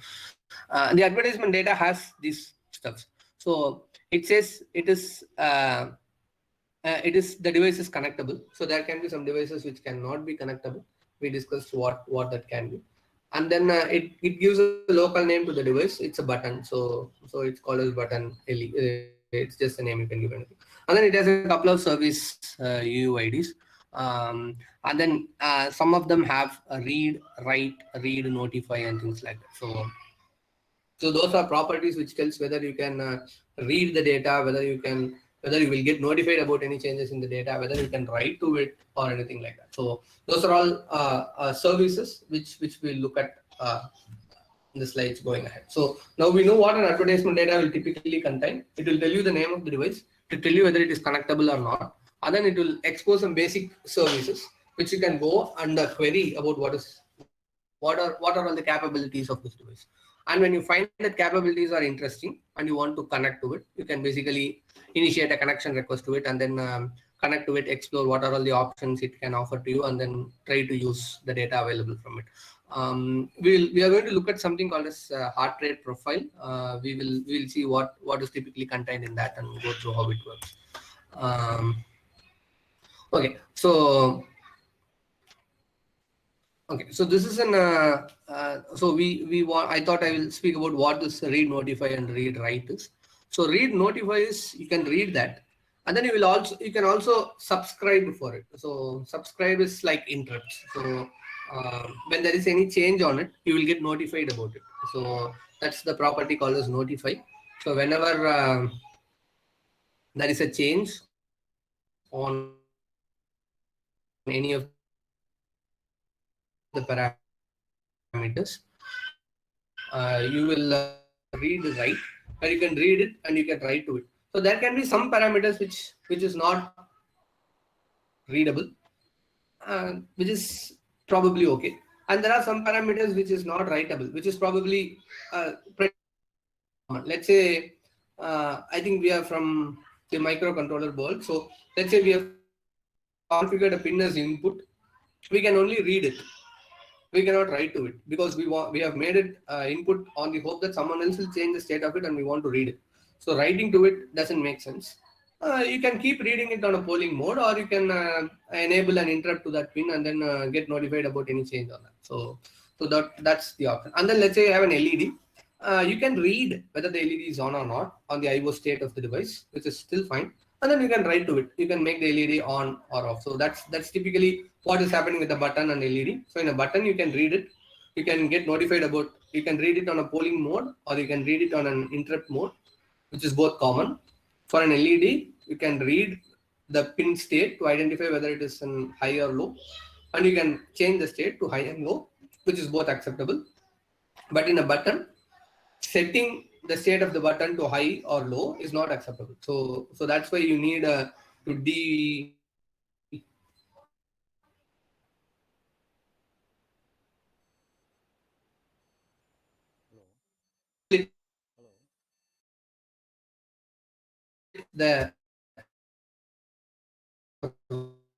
B: the advertisement data has these stuff. So it says it is the device is connectable. So there can be some devices which cannot be connectable. We discussed what that can be. And then it gives a local name to the device. It's a button, so it's called as button LE. It's just a name you can give anything. And then it has a couple of service UUIDs, and then some of them have a read, write, read, notify, and things like that. So those are properties which tells whether you can read the data, whether you will get notified about any changes in the data, whether you can write to it or anything like that. So those are all services which we'll look at in the slides going ahead. So now we know what an advertisement data will typically contain. It will tell you the name of the device, to tell you whether it is connectable or not, and then it will expose some basic services which you can go and query about what are all the capabilities of this device. And when you find that capabilities are interesting and you want to connect to it, you can basically initiate a connection request to it and then connect to it, explore what are all the options it can offer to you, and then try to use the data available from it. We are going to look at something called as heart rate profile. We will see what is typically contained in that and go through how it works. Okay, so this is an so I thought I will speak about what this read notify and read write is. So read notify is you can read that, and then you can also subscribe for it. So subscribe is like interrupts. So when there is any change on it, you will get notified about it. So that's the property called as notify. So whenever there is a change on any of the parameters. You will read write, and you can read it and you can write to it. So there can be some parameters which is not readable, which is probably okay, and there are some parameters which is not writable, which is probably pretty common. Let's say I think we are from the microcontroller world. So let's say we have configured a pin as input. We can only read it. We cannot write to it because we have made it input on the hope that someone else will change the state of it and we want to read it. So writing to it doesn't make sense. You can keep reading it on a polling mode, or you can enable an interrupt to that pin and then get notified about any change on that. So that's the option. And then let's say you have an LED. You can read whether the LED is on or not on the IO state of the device, which is still fine. And then you can write to it. You can make the LED on or off. So that's typically what is happening with the button and LED. So in a button, you can read it. You can get notified about. You can read it on a polling mode, or you can read it on an interrupt mode, which is both common. For an LED, you can read the pin state to identify whether it is in high or low, and you can change the state to high and low, which is both acceptable. But in a button, setting the state of the button to high or low is not acceptable. So that's why you need to the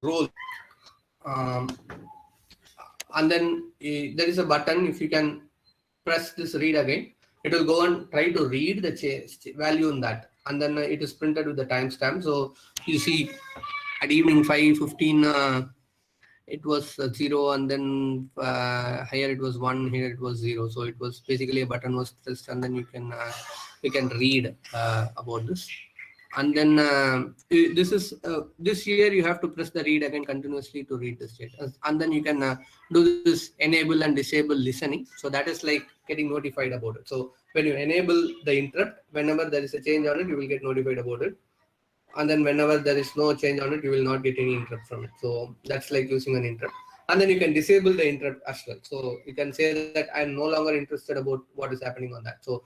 B: role, and then there is a button. If you can press this read again, it will go and try to read the value in that, and then it is printed with the timestamp. So you see at evening 5:15 it was 0, and then here it was 1, here it was 0. So it was basically a button was pressed, and then you can read about this. And then this year you have to press the read again continuously to read the state, and then you can do this enable and disable listening. So that is like getting notified about it. So when you enable the interrupt, whenever there is a change on it, you will get notified about it. And then whenever there is no change on it, you will not get any interrupt from it. So that's like using an interrupt. And then you can disable the interrupt as well. So you can say that I'm no longer interested about what is happening on that. So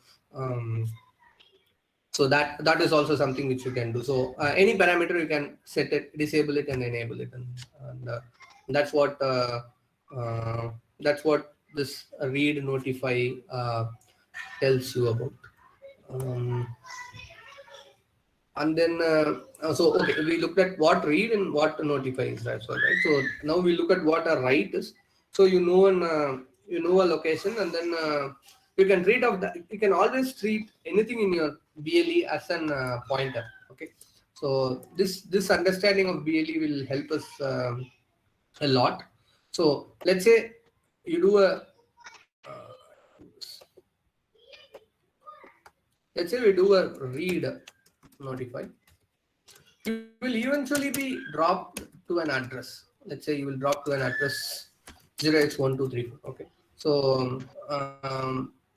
B: so that is also something which you can do. So any parameter you can set it, disable it, and enable it, and that's what this read notify tells you about. And then so okay, we looked at what read and what notify is, that's all right. So now we look at what a write is. So you know a location, and then you can treat of that. You can always treat anything in your BLE as an pointer. Okay, so this understanding of BLE will help us a lot. So let's say you do a let's say we do a read notify. You will eventually be dropped to an address. Let's say you will drop to an address 0x1234. Okay, so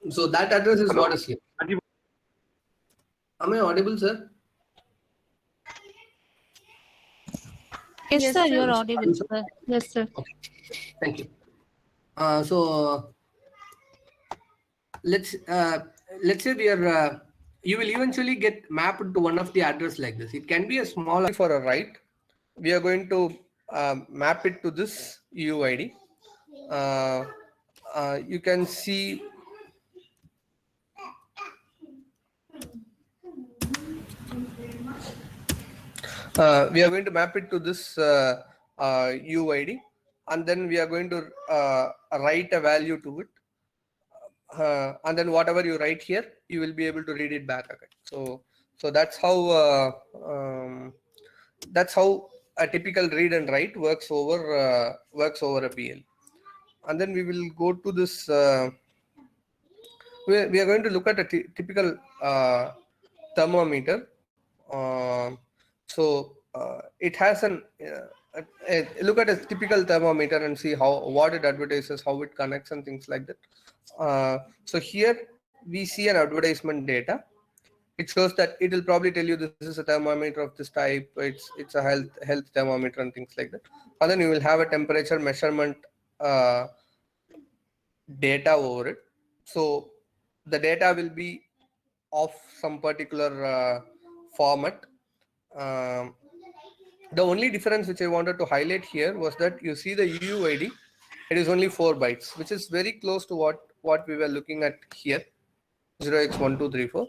B: so that address is what is here. Am I audible, sir?
C: Yes, sir, you're audible, sir. Yes, sir.
B: Okay. Thank you. So let's say we are you will eventually get mapped to one of the address like this. It can be a small for a write. We are going to map it to this UUID. You can see we are going to map it to this UUID, and then we are going to write a value to it. And then whatever you write here, you will be able to read it back again. So that's how a typical read and write works over a BL. And then we will go to this. We are going to look at a typical thermometer. So it has an look at a typical thermometer and see what it advertises, how it connects, and things like that. So here we see an advertisement data. It shows that it will probably tell you this is a thermometer of this type. It's a health thermometer and things like that. And then you will have a temperature measurement data over it. So the data will be of some particular format. The only difference which I wanted to highlight here was that you see the UUID, it is only 4 bytes, which is very close to what we were looking at here, 0x1234.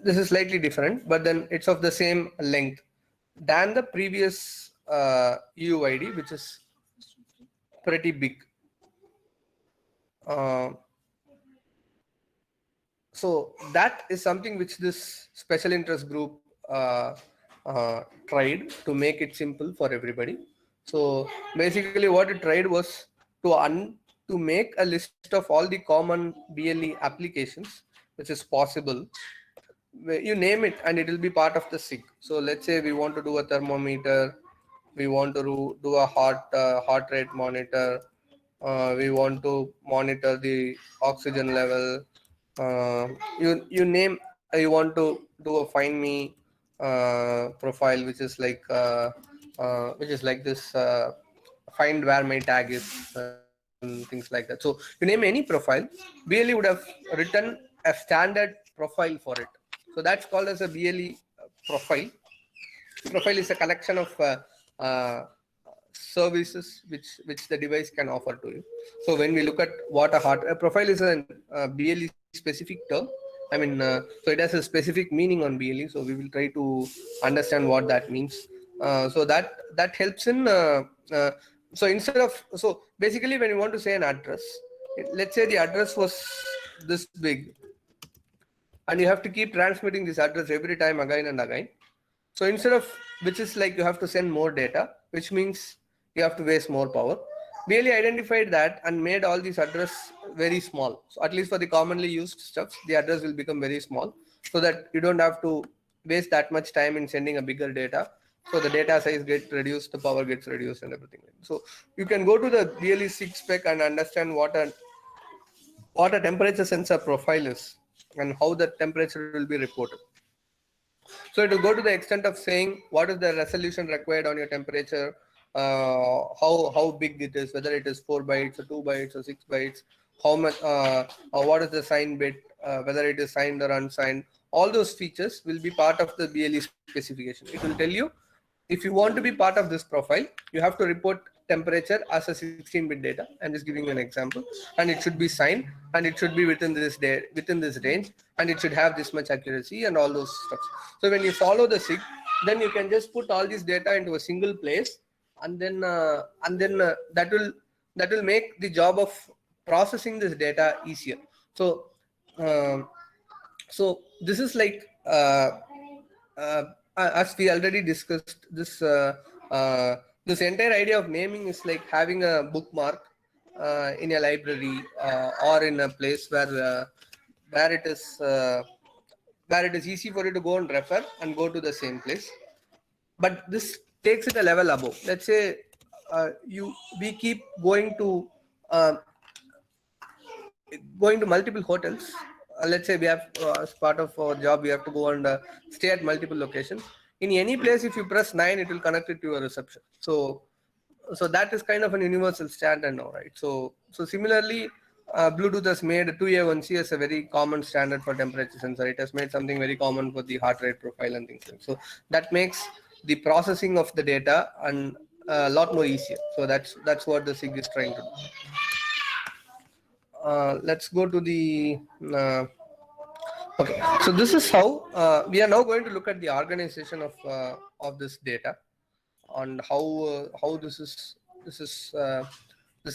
B: This is slightly different, but then it's of the same length than the previous UUID, which is pretty big. So that is something which this special interest group tried to make it simple for everybody. So basically what it tried was to make a list of all the common BLE applications which is possible. You name it and it will be part of the SIG. So let's say we want to do a thermometer, we want to do a heart rate monitor, we want to monitor the oxygen level, you name, you want to do a find me profile which is like this find where my tag is and things like that. So you name any profile, BLE would have written a standard profile for it. So that's called as a BLE profile. Profile is a collection of services which the device can offer to you. So when we look at what a profile is, a BLE specific term. I mean, so it has a specific meaning on BLE. So we will try to understand what that means. So that helps in. So basically, when you want to say an address, let's say the address was this big, and you have to keep transmitting this address every time again and again. So instead of, which is like you have to send more data, which means you have to waste more power. BLE identified that and made all these address very small. So at least for the commonly used stuff, the address will become very small so that you don't have to waste that much time in sending a bigger data. So the data size gets reduced, the power gets reduced and everything. So you can go to the BLE 6 spec and understand what a temperature sensor profile is and how the temperature will be reported. So it will go to the extent of saying what is the resolution required on your temperature, how big it is, whether it is 4 bytes or 2 bytes or 6 bytes, how much, what is the sign bit, whether it is signed or unsigned. All those features will be part of the BLE specification. It will tell you if you want to be part of this profile, you have to report temperature as a 16-bit data. I'm just giving you an example, and it should be signed, and it should be within this range, and it should have this much accuracy and all those stuff. So when you follow the SIG, then you can just put all this data into a single place, and then that will make the job of processing this data easier. So so this is like as we already discussed, this this entire idea of naming is like having a bookmark in a library or in a place where it is easy for you to go and refer and go to the same place. But this takes it a level above. Let's say we keep going to multiple hotels. Let's say we have as part of our job, we have to go and stay at multiple locations. In any place, if you press 9, it will connect it to your reception. So that is kind of an universal standard now, right? So similarly, Bluetooth has made 2A1C as a very common standard for temperature sensor. It has made something very common for the heart rate profile and things like that. So that makes the processing of the data and a lot more easier. So that's what the SIG is trying to do. Let's go to the okay. So this is how we are now going to look at the organization of this data and how this is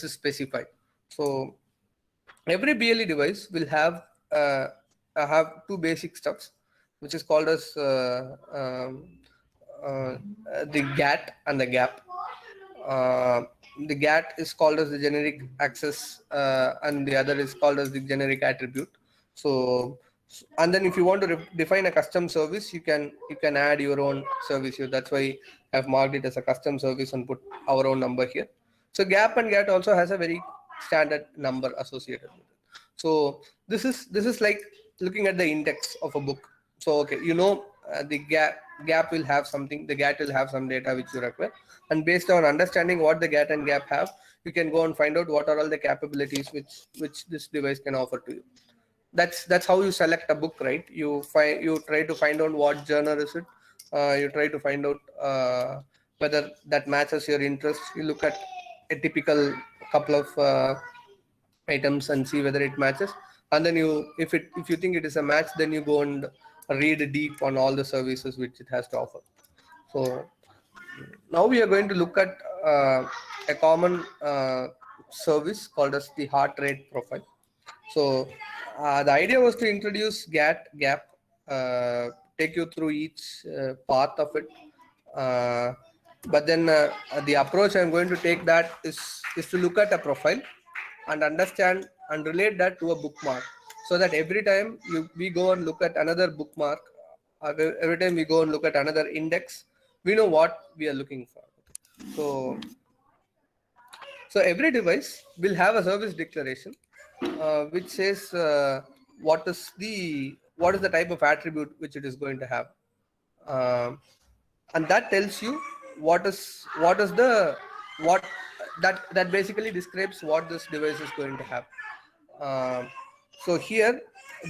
B: specified. So every BLE device will have two basic stuffs, which is called as the GAT and the GAP. The GAT is called as the generic access and the other is called as the generic attribute. So, and then if you want to define a custom service, you can add your own service here. That's why I've marked it as a custom service and put our own number here. So GAP and GAT also has a very standard number associated with it. So this is like looking at the index of a book. So okay, the GAP will have something, the GAT will have some data which you require, and based on understanding what the GAT and GAP have, you can go and find out what are all the capabilities which this device can offer to you. That's how you select a book, right? You try to find out what genre is it. You try to find out whether that matches your interest. You look at a typical couple of items and see whether it matches, and then if you think it is a match, then you go and read deep on all the services which it has to offer. So now we are going to look at a common service called as the heart rate profile. So the idea was to introduce gap, take you through each part of it. But then the approach I'm going to take that is to look at a profile and understand and relate that to a bookmark, so that every time we go and look at another bookmark, every time we go and look at another index, we know what we are looking for. So every device will have a service declaration which says what is the type of attribute which it is going to have, and that tells you that basically describes what this device is going to have. So here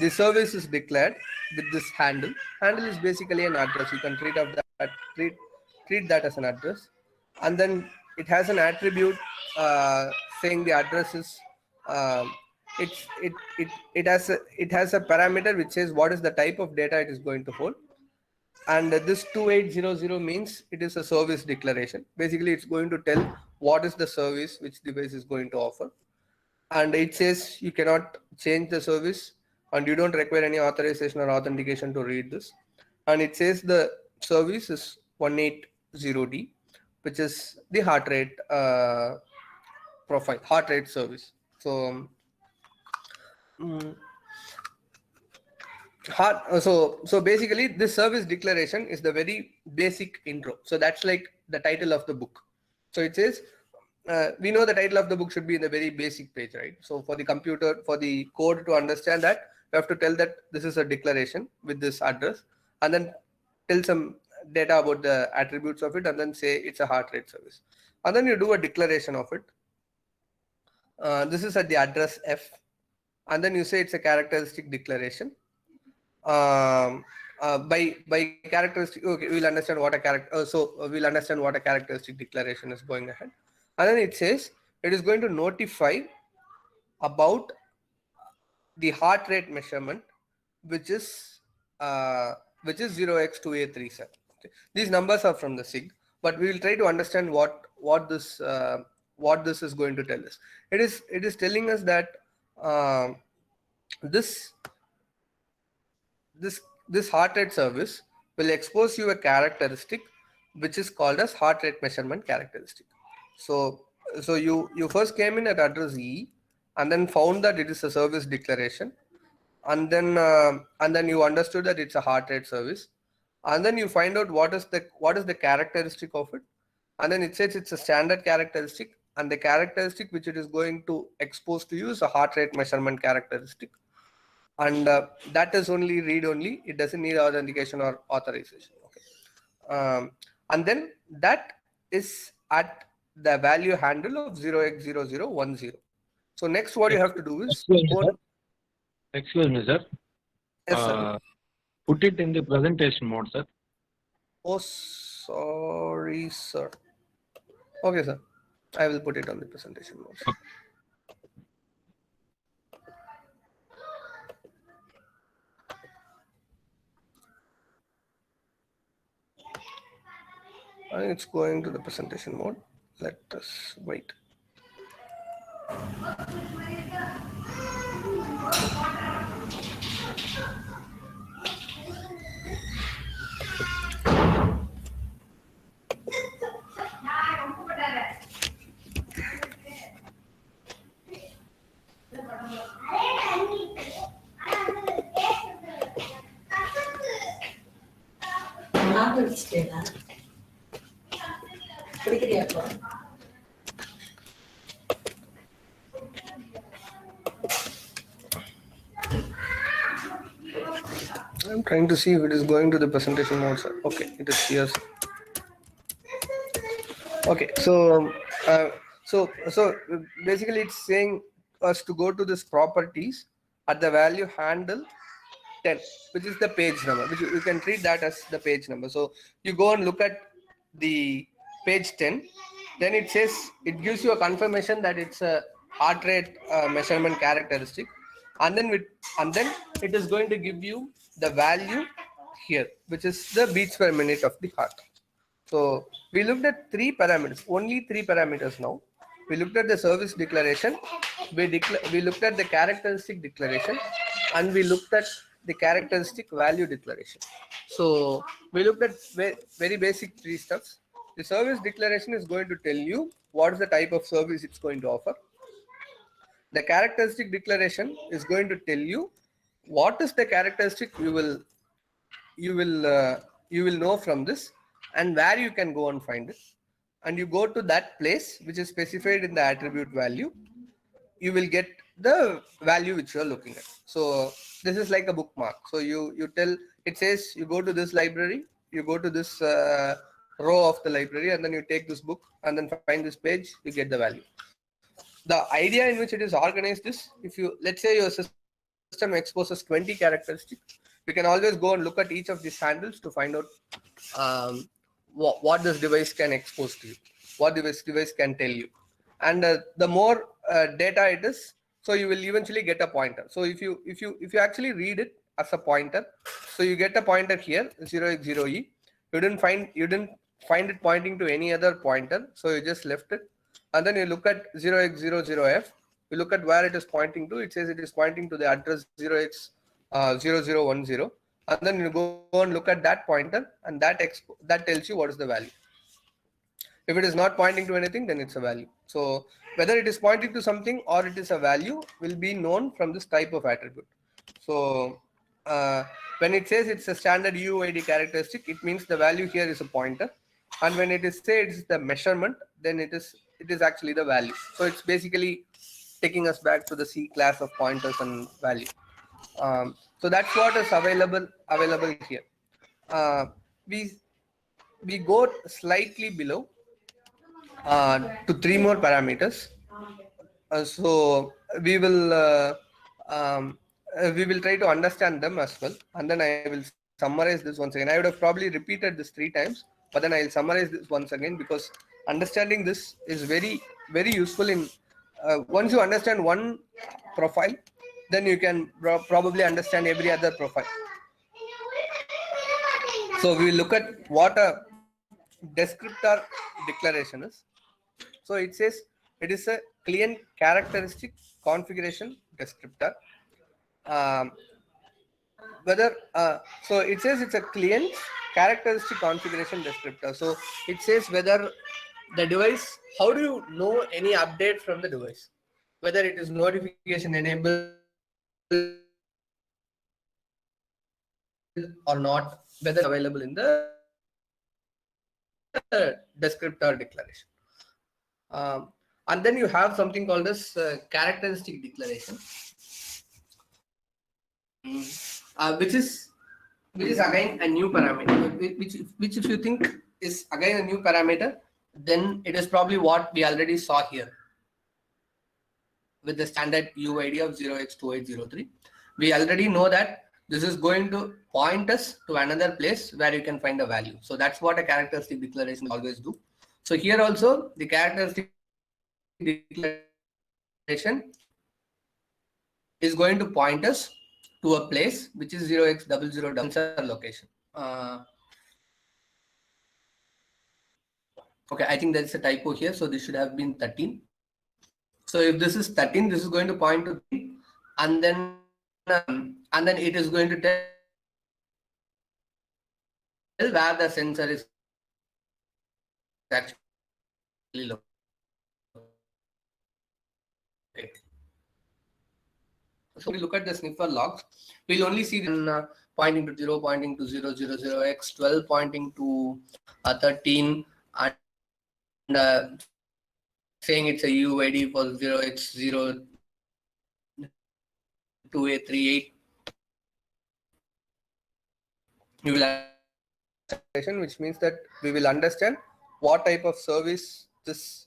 B: the service is declared with this handle. Handle is basically an address. You can treat that as an address, and then it has an attribute saying the address is it has a parameter which says what is the type of data it is going to hold. And this 2800 means it is a service declaration. Basically, it's going to tell what is the service which device is going to offer. And it says you cannot change the service and you don't require any authorization or authentication to read this. And it says the service is 180D, which is the heart rate profile, heart rate service. So so basically this service declaration is the very basic intro. So that's like the title of the book. So it says we know the title of the book should be in the very basic page, right? So for the computer, for the code to understand that, you have to tell that this is a declaration with this address, and then tell some data about the attributes of it, and then say it's a heart rate service, and then you do a declaration of it. This is at the address F, and then you say it's a characteristic declaration. By characteristic, okay, we'll understand what a character. So we'll understand what a characteristic declaration is going ahead, and then it says it is going to notify about the heart rate measurement, which is 0x2837. Okay. These numbers are from the SIG, but we will try to understand what this is going to tell us. It is telling us that this heart rate service will expose you a characteristic which is called as heart rate measurement characteristic. So you first came in at address E and then found that it is a service declaration, and then you understood that it's a heart rate service, and then you find out what is the characteristic of it, and then it says it's a standard characteristic, and the characteristic which it is going to expose to you is a heart rate measurement characteristic. And that is only read only. It doesn't need authentication or authorization. Okay. And then that is at the value handle of 0x0010. So next what you have to do is
D: excuse me, sir.
B: Yes, sir.
D: Put it in the presentation mode, sir.
B: Oh, sorry, sir. Okay, sir. I will put it on the presentation mode.
D: Okay.
B: And it's going to the presentation mode. Let us wait. I'm trying to see if it is going to the presentation mode, sir. Okay, it is here. Okay, so So basically it's saying us to go to this properties at the value handle 10, which is the page number, which you can treat that as the page number. So you go and look at the page 10, then it says, it gives you a confirmation that it's a heart rate measurement characteristic. And then it is going to give you the value here, which is the beats per minute of the heart. So we looked at three parameters, only three parameters now. We looked at the service declaration, we looked at the characteristic declaration, and we looked at the characteristic value declaration. So we looked at very basic three steps. The service declaration is going to tell you what is the type of service it's going to offer. The characteristic declaration is going to tell you what is the characteristic you will know from this, and where you can go and find it. And you go to that place which is specified in the attribute value, you will get the value which you are looking at. So this is like a bookmark. So you tell, it says you go to this library, you go to this row of the library, and then you take this book and then find this page, you get the value. The idea in which it is organized is, if you, let's say your system exposes 20 characteristics, you can always go and look at each of these handles to find out what this device can expose to you, what this device can tell you. And the more data it is, so you will eventually get a pointer. So if you actually read it as a pointer, so you get a pointer here, 0x0e. You didn't find it pointing to any other pointer, so you just left it. And then you look at 0x00f. You look at where it is pointing to. It says it is pointing to the address 0x0010. And then you go and look at that pointer, and that tells you what is the value. If it is not pointing to anything, then it's a value. So whether it is pointing to something or it is a value will be known from this type of attribute. So when it says it's a standard UUID characteristic, it means the value here is a pointer. And when it is said it's the measurement, then it is actually the value. So it's basically taking us back to the C class of pointers and value. So that's what is available here. We go slightly below to three more parameters. So we will try to understand them as well, and then I will summarize this once again. I would have probably repeated this 3 times, but then I'll summarize this once again, because understanding this is very, very useful in once you understand one profile, then you can probably understand every other profile. So we will look at what a descriptor declaration is. So it says it is a client characteristic configuration descriptor. So it says it's a client characteristic configuration descriptor. So it says whether the device, how do you know any update from the device, whether it is notification enabled or not, whether it's available in the descriptor declaration. And then you have something called as characteristic declaration, which is again a new parameter, which if you think is again a new parameter, then it is probably what we already saw here with the standard UID of 0x2803. We already know that this is going to point us to another place where you can find a value. So that's what a characteristic declaration always do. So here also the characteristic declaration is going to point us to a place which is 0x00 location. Okay, I think there's a typo here, so this should have been 13. So if this is 13, this is going to point to 3, and then it is going to tell where the sensor is actually located. Okay. So we look at the sniffer logs. We'll only see them pointing to 0, pointing to 000x, 12 pointing to 13, and saying it's a UID for 0x02838. We will understand, which means that we will understand what type of service this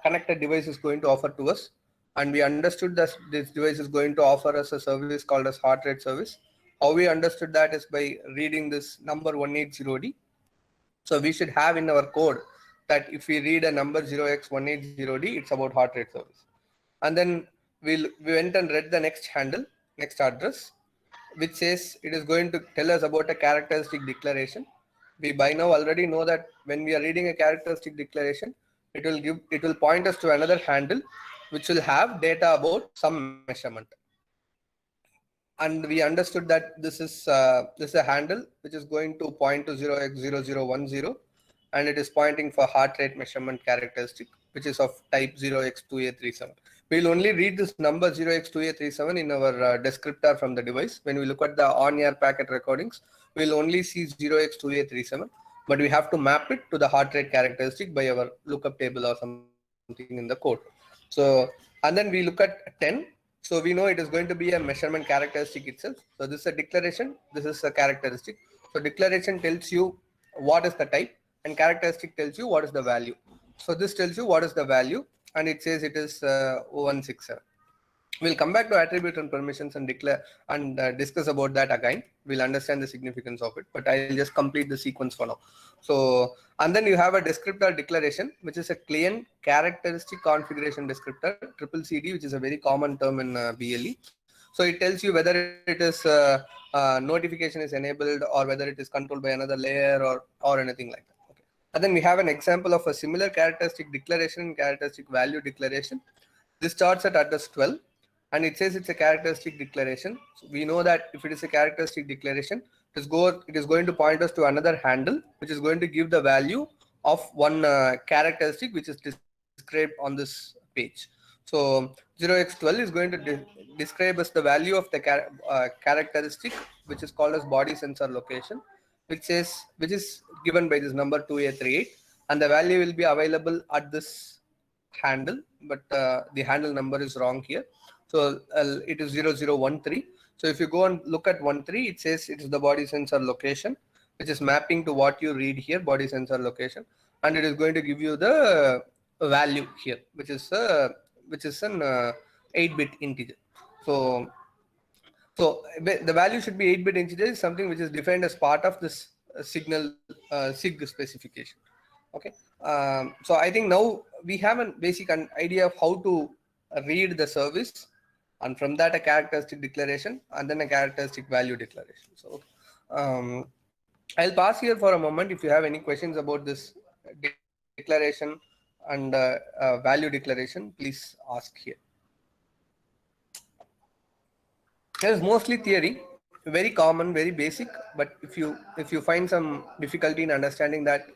B: connected device is going to offer to us. And we understood that this device is going to offer us a service called as heart rate service. How we understood that is by reading this number 180D. So we should have in our code that if we read a number 0x180D, it's about heart rate service. And then we went and read the next handle, next address, which says it is going to tell us about a characteristic declaration. We by now already know that when we are reading a characteristic declaration, it will point us to another handle, which will have data about some measurement. And we understood that this is a handle which is going to point to 0x0010, and it is pointing for heart rate measurement characteristic, which is of type 0x2837. We'll only read this number 0x2837 in our descriptor from the device. When we look at the on-air packet recordings, we'll only see 0x2837, but we have to map it to the heart rate characteristic by our lookup table or something in the code. So, and then we look at 10. So we know it is going to be a measurement characteristic itself. So this is a declaration, this is a characteristic. So declaration tells you what is the type, and characteristic tells you what is the value. So this tells you what is the value, and it says it is 167. We'll come back to attribute and permissions and declare and discuss about that again. We'll understand the significance of it, but I'll just complete the sequence for now. So, and then you have a descriptor declaration, which is a client characteristic configuration descriptor, CCD, which is a very common term in BLE. So it tells you whether it is notification is enabled or whether it is controlled by another layer or anything like that. Okay. And then we have an example of a similar characteristic declaration, characteristic value declaration. This starts at address 12. And it says it's a characteristic declaration. So we know that if it is a characteristic declaration, it is going to point us to another handle, which is going to give the value of one characteristic which is described on this page. So 0x12 is going to describe us the value of the characteristic, which is called as body sensor location, which is given by this number 2838, and the value will be available at this handle, but the handle number is wrong here. So it is 0013. So if you go and look at 13, it says it is the body sensor location, which is mapping to what you read here, body sensor location, and it is going to give you the value here, which is an 8-bit integer. So the value should be 8-bit integer, is something which is defined as part of this signal SIG specification. Okay. So I think now we have a basic idea of how to read the service, and from that a characteristic declaration, and then a characteristic value declaration. So I'll pause here for a moment. If you have any questions about this declaration and value declaration, please ask here. It is mostly theory, very common, very basic, but if you find some difficulty in understanding that,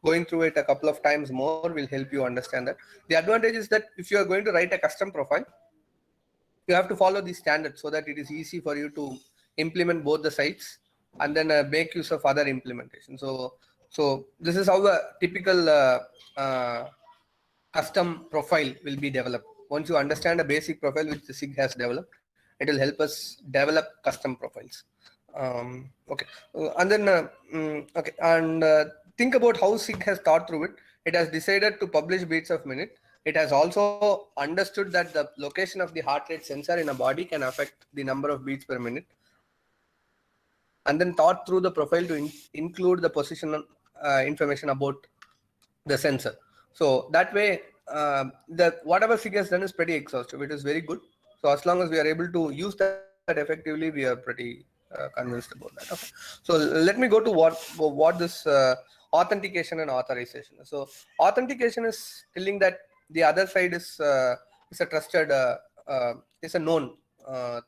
B: going through it a couple of times more will help you understand that. The advantage is that if you are going to write a custom profile, you have to follow these standards so that it is easy for you to implement both the sites and then make use of other implementation. So this is how a typical custom profile will be developed. Once you understand a basic profile which the SIG has developed, it will help us develop custom profiles. Okay, and then think about how SIG has thought through it. It has decided to publish beats of minute. It has also understood that the location of the heart rate sensor in a body can affect the number of beats per minute, and then thought through the profile to include the position information about the sensor. So that way, whatever SIG has done is pretty exhaustive. It is very good. So as long as we are able to use that effectively, we are pretty convinced about that. Okay. So let me go to what this authentication and authorization. So authentication is telling that the other side is a trusted, is a known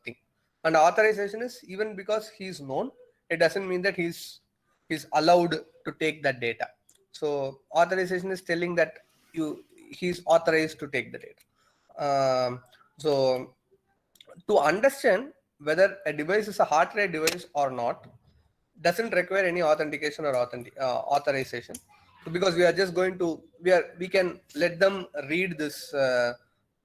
B: thing, and authorization is, even because he is known, it doesn't mean that he's allowed to take that data. So authorization is telling that he's authorized to take the data. So to understand whether a device is a heart rate device or not doesn't require any authentication or authorization, because we are just going to we can let them read this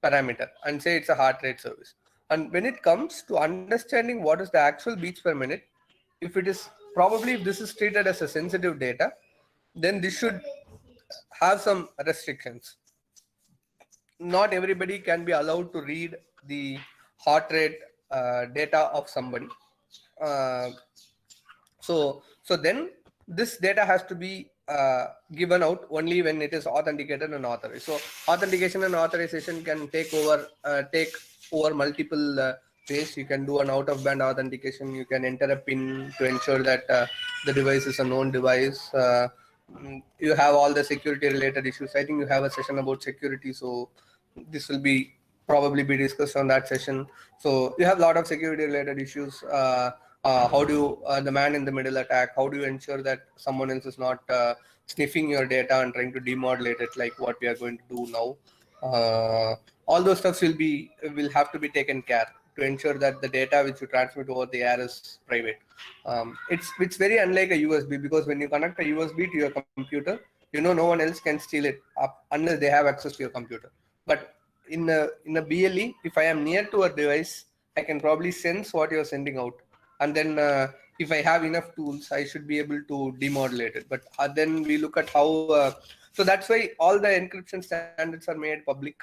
B: parameter and say it's a heart rate service. And when it comes to understanding what is the actual beats per minute, if this is treated as a sensitive data, then this should have some restrictions. not everybody can be allowed to read the heart rate data of somebody. So then this data has to be given out only when it is authenticated and authorized. So authentication and authorization can take over multiple ways. You can do an out-of-band authentication. You can enter a PIN to ensure that the device is a known device. You have all the security related issues. I think you have a session about security, so this will be probably be discussed on that session. So you have a lot of security related issues. How do you, the man in the middle attack, how do you ensure that someone else is not sniffing your data and trying to demodulate it, like what we are going to do now? All those stuffs will have to be taken care to ensure that the data which you transmit over the air is private. It's very unlike a USB, because when you connect a USB to your computer, no one else can steal it up unless they have access to your computer. But in a BLE, if I am near to a device, I can probably sense what you're sending out, and then if I have enough tools, I should be able to demodulate it. But then we look at how. So that's why all the encryption standards are made public.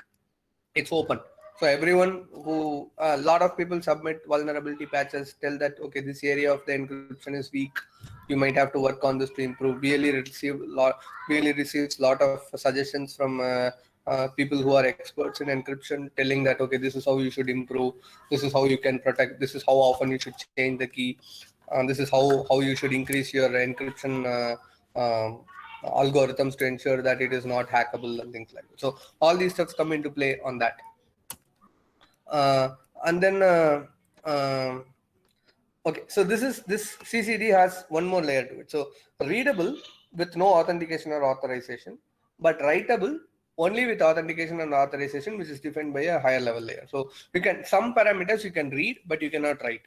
B: It's open. So everyone who, a lot of people submit vulnerability patches, tell that, okay, this area of the encryption is weak. You might have to work on this to improve. BLE receives a lot of suggestions from people who are experts in encryption, telling that, okay, this is how you should improve. This is how you can protect. This is how often you should change the key. This is how you should increase your encryption algorithms to ensure that it is not hackable and things like that. So all these stuffs come into play on that. And then okay, so this CCD has one more layer to it. So readable with no authentication or authorization, but writable only with authentication and authorization, which is defined by a higher level layer. So you can, some parameters you can read, but you cannot write.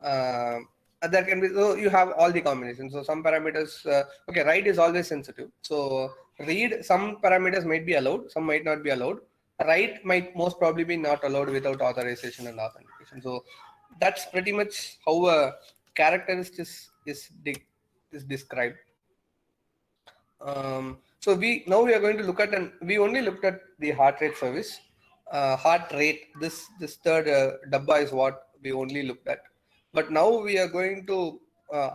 B: That can be, so you have all the combinations. So some parameters, okay, write is always sensitive. So read, some parameters might be allowed, some might not be allowed. Write might most probably be not allowed without authorization and authentication. So that's pretty much how a characteristic is described. So now we are going to look at, and we only looked at the heart rate service. Heart rate, this third dabba is what we only looked at. But now we are going to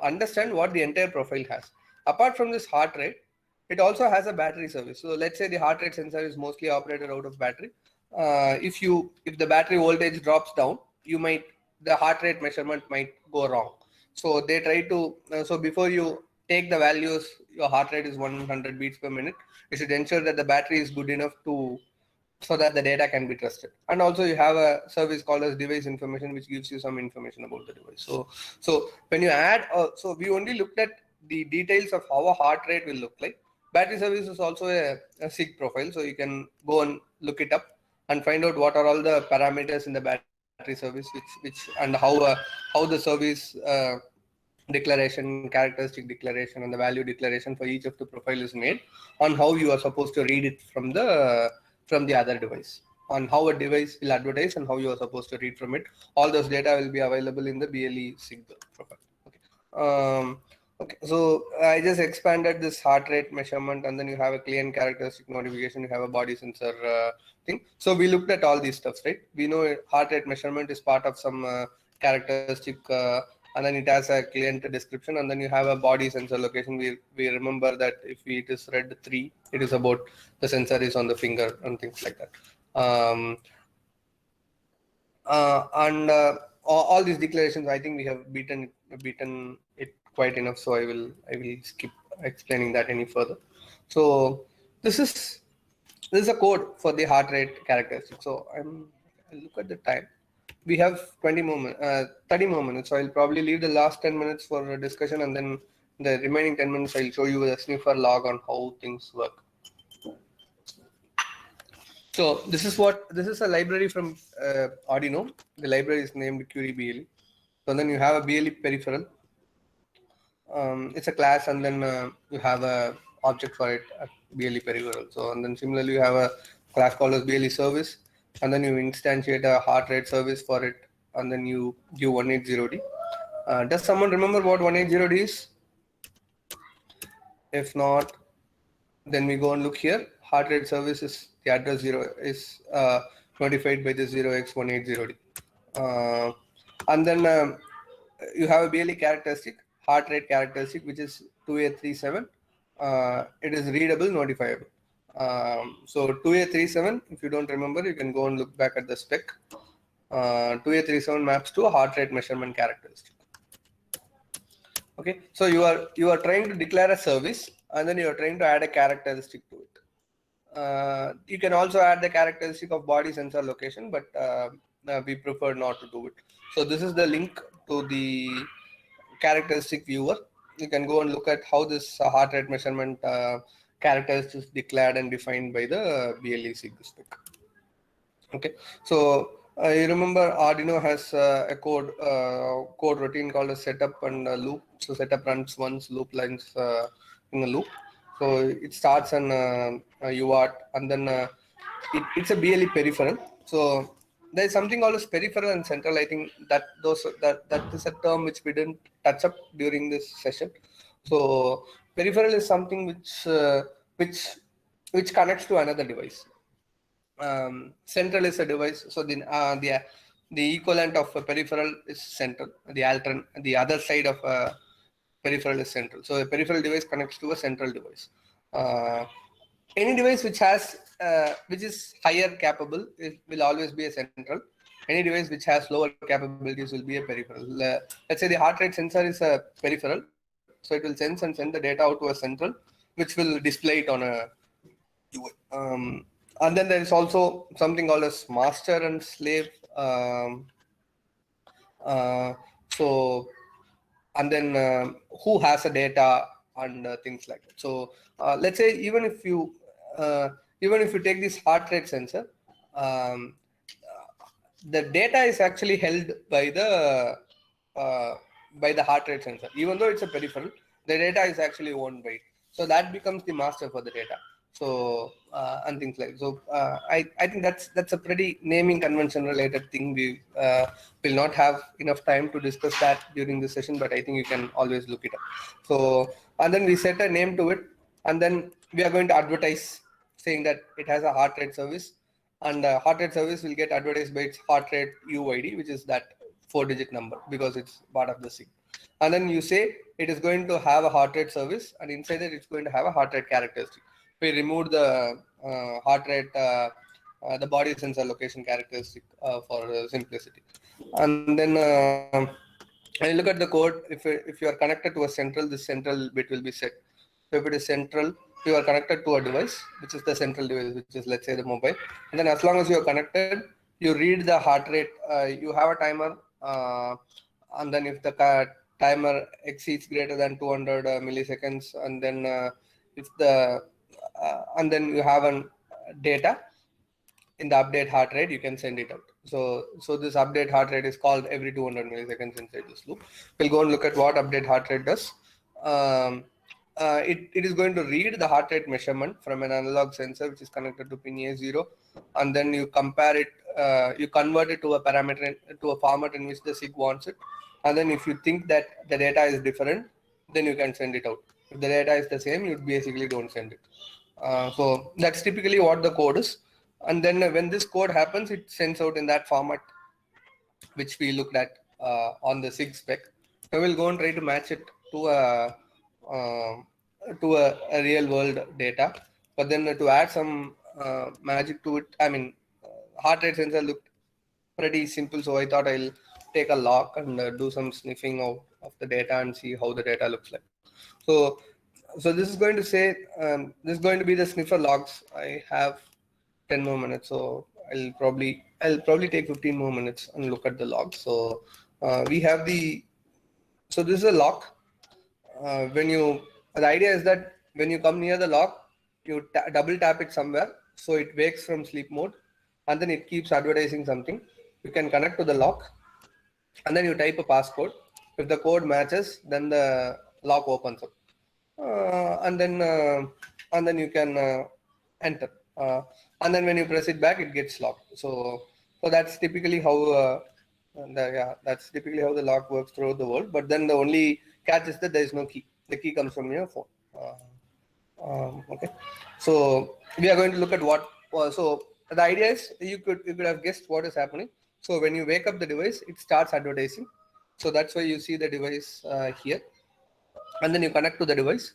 B: understand what the entire profile has. Apart from this heart rate, it also has a battery service. So let's say the heart rate sensor is mostly operated out of battery. If the battery voltage drops down, the heart rate measurement might go wrong. So they try to, so before you take the values, your heart rate is 100 beats per minute. You should ensure that the battery is good enough so that the data can be trusted. And also you have a service called as device information, which gives you some information about the device. So when you add, so we only looked at the details of how a heart rate will look like. Battery service is also a SIG profile, so you can go and look it up and find out what are all the parameters in the battery service, which and how the service declaration, characteristic declaration, and the value declaration for each of the profile is made, on how you are supposed to read it from the other device, on how a device will advertise and how you are supposed to read from it. All those data will be available in the BLE SIG profile. Okay. Okay, so I just expanded this heart rate measurement, and then you have a client characteristic notification, you have a body sensor thing. So we looked at all these stuffs, right? We know heart rate measurement is part of some characteristic, and then it has a client description, and then you have a body sensor location. We remember that if it is red 3, it is about the sensor is on the finger and things like that. All these declarations, I think we have beaten it quite enough, so I will skip explaining that any further. So this is a code for the heart rate characteristic. So I'll look at the time. We have 30 more minutes. So I'll probably leave the last 10 minutes for discussion, and then the remaining 10 minutes I'll show you the sniffer log on how things work. So this is a library from Arduino. The library is named Curie BLE. So then you have a BLE peripheral. It's a class, and then you have a object for it, a BLE peripheral. So, and then similarly you have a class called as BLE service, and then you instantiate a heart rate service for it, and then you give 180D. Does someone remember what 180D is? If not, then we go and look here.
E: heart rate service is the address 0 is notified by the 0x180D. And then you have a BLE characteristic, heart rate characteristic, which is 2837. It is readable, notifiable. So 2837, if you don't remember, you can go and look back at the spec. 2837 maps to a heart rate measurement characteristic. Okay, so you are trying to declare a service, and then you are trying to add a characteristic to it. You can also add the characteristic of body sensor location, but we prefer not to do it. So this is the link to the characteristic viewer. You can go and look at how this heart rate measurement characteristic is declared and defined by the BLE SIG spec. Okay, so you remember Arduino has a code routine called a setup and a loop. So setup runs once, loop lines in a loop. So it starts on UART, and then it's a BLE peripheral. So there is something called as peripheral and central. I think that is a term which we didn't touch up during this session. So peripheral is something which connects to another device. Central is a device. So the equivalent of a peripheral is central. The other side of a peripheral is central. So a peripheral device connects to a central device. Any device which is higher capable will always be a central. Any device which has lower capabilities will be a peripheral. Let's say the heart rate sensor is a peripheral, so it will sense and send the data out to a central, which will display it on a UI. And then there is also something called as master and slave. So, and then who has the data and things like that. So let's say even if you take this heart rate sensor, the data is actually held by the heart rate sensor. Even though it's a peripheral, the data is actually owned by it. So that becomes the master for the data. So and things like so. I think that's a pretty naming convention related thing. We will not have enough time to discuss that during the session, but I think you can always look it up. So and then we set a name to it, and then we are going to advertise saying that it has a heart rate service, and heart rate service will get advertised by its heart rate UID, which is that 4-digit number because it's part of the SIG. And then you say it is going to have a heart rate service, and inside it it's going to have a heart rate characteristic. We remove the heart rate, the body sensor location characteristic for simplicity. And then when you look at the code, if you are connected to a central, this central bit will be set. So if it is central, you are connected to a device, which is the central device, which is let's say the mobile. And then as long as you are connected, you read the heart rate. You have a timer, and then if the timer exceeds greater than 200 milliseconds, and then if the and then you have an data in the update heart rate, you can send it out. So this update heart rate is called every 200 milliseconds inside this loop. We'll go and look at what update heart rate does. It is going to read the heart rate measurement from an analog sensor which is connected to pin A0, and then you compare it, you convert it to a parameter, to a format in which the SIG wants it. And then if you think that the data is different, then you can send it out. If the data is the same, you basically don't send it. So that's typically what the code is. And then when this code happens, it sends out in that format, which we looked at on the SIG spec. So we'll go and try to match it to a real world data. But then to add some magic to it, I mean, heart rate sensor looked pretty simple. So I thought I'll take a lock and do some sniffing of the data and see how the data looks like. So this is going to say, this is going to be the sniffer logs. I have 10 more minutes, so I'll probably take 15 more minutes and look at the logs. So we have so this is a log. The idea is that when you come near the log, you double tap it somewhere, so it wakes from sleep mode, and then it keeps advertising something. You can connect to the log, and then you type a passcode. If the code matches, then the log opens up. And then you can enter, and then when you press it back, it gets locked. So that's typically how the log works throughout the world. But then the only catch is that there is no key. The key comes from your phone. Okay, so we are going to look at what. So the idea is you could have guessed what is happening. So when you wake up the device, it starts advertising. So that's why you see the device here, and then you connect to the device.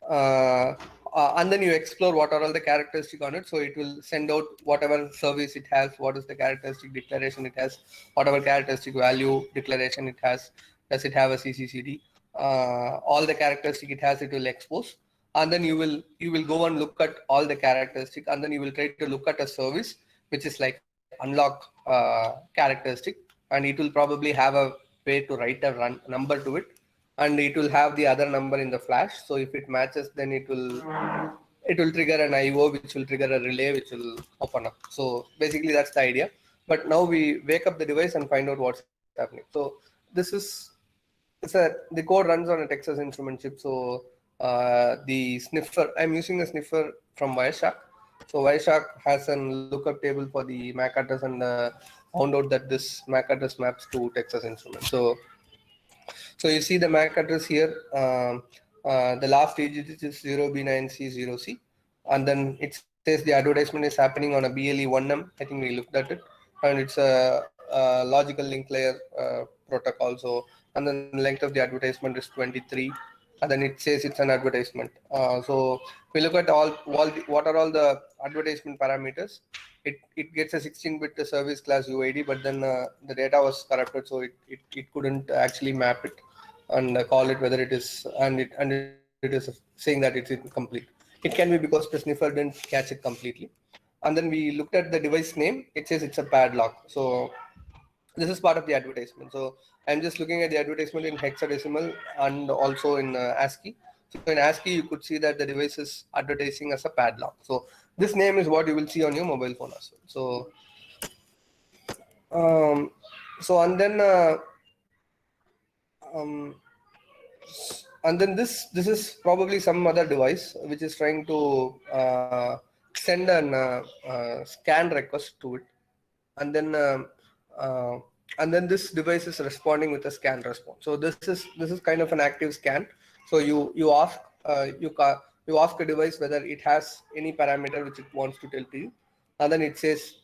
E: And then you explore what are all the characteristics on it. So it will send out whatever service it has, what is the characteristic declaration it has, whatever characteristic value declaration it has. Does it have a CCCD? All the characteristic it has, it will expose. And then you will go and look at all the characteristic, and then you will try to look at a service which is like unlock characteristic, and it will probably have a way to write a run number to it, and it will have the other number in the flash. So if it matches, then it will trigger an IO, which will trigger a relay, which will open up. So basically that's the idea. But now we wake up the device and find out what's happening. So this is the code runs on a Texas Instrument chip. So the sniffer, I'm using a sniffer from Wireshark. So Wireshark has a lookup table for the MAC address, and found out that this MAC address maps to Texas Instrument. So you see the MAC address here. The last digit is 0B9C0C, and then it says the advertisement is happening on a BLE1M. I think we looked at it, and it's a logical link layer protocol. So, and then the length of the advertisement is 23, and then it says it's an advertisement. So we look at what are all the advertisement parameters. It gets a 16-bit service class UID, but then the data was corrupted, so it couldn't actually map it and call it whether it is, and it is saying that it's incomplete. It can be because the sniffer didn't catch it completely. And then we looked at the device name. It says it's a padlock. So this is part of the advertisement. So I'm just looking at the advertisement in hexadecimal and also in ASCII. So in ASCII, you could see that the device is advertising as a padlock. So this name is what you will see on your mobile phone as well. So and then this is probably some other device which is trying to send an scan request to it, and then this device is responding with a scan response. So this is kind of an active scan. So you ask a device whether it has any parameter which it wants to tell to you, and then it says,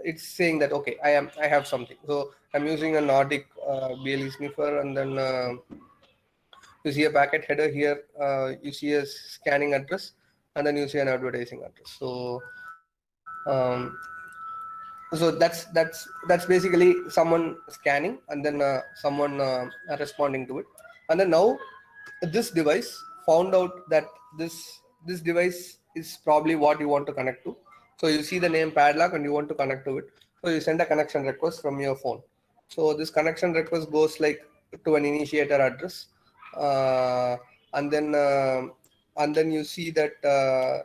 E: it's saying that okay, I have something. So I'm using a Nordic BLE sniffer, and then you see a packet header here, you see a scanning address, and then you see an advertising address. So so that's basically someone scanning, and then someone responding to it. And then now this device found out that this device is probably what you want to connect to. So you see the name padlock and you want to connect to it. So you send a connection request from your phone. So this connection request goes like to an initiator address, and then you see that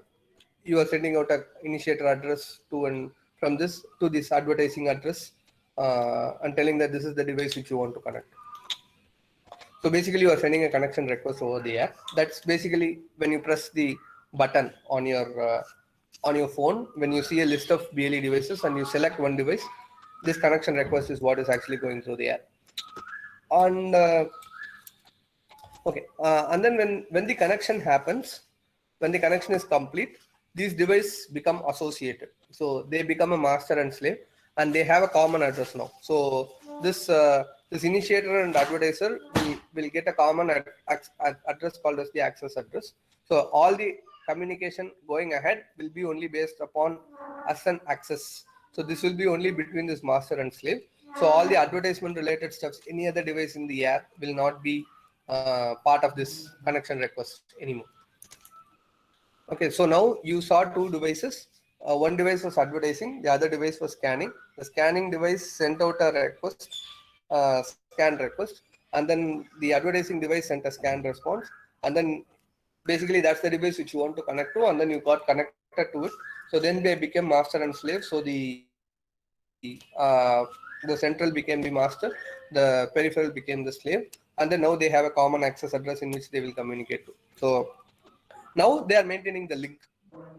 E: you are sending out an initiator address from this to this advertising address, and telling that this is the device which you want to connect. So basically you are sending a connection request over the app. That's basically when you press the button on your phone, when you see a list of BLE devices and you select one device, this connection request is what is actually going through the app. And okay, and then when the connection happens, when the connection is complete, these devices become associated. So they become a master and slave, and they have a common address now. So this initiator and advertiser will get a common address called as the access address. So all the communication going ahead will be only based upon as an access. So this will be only between this master and slave. So all the advertisement related stuffs, any other device in the app will not be part of this connection request anymore. Okay, so now you saw two devices. One device was advertising, the other device was scanning. The scanning device sent out a request, scan request, and then the advertising device sent a scan response. And then basically that's the device which you want to connect to, and then you got connected to it. So then they became master and slave. So the central became the master, the peripheral became the slave, and then now they have a common access address in which they will communicate to. So now they are maintaining the link.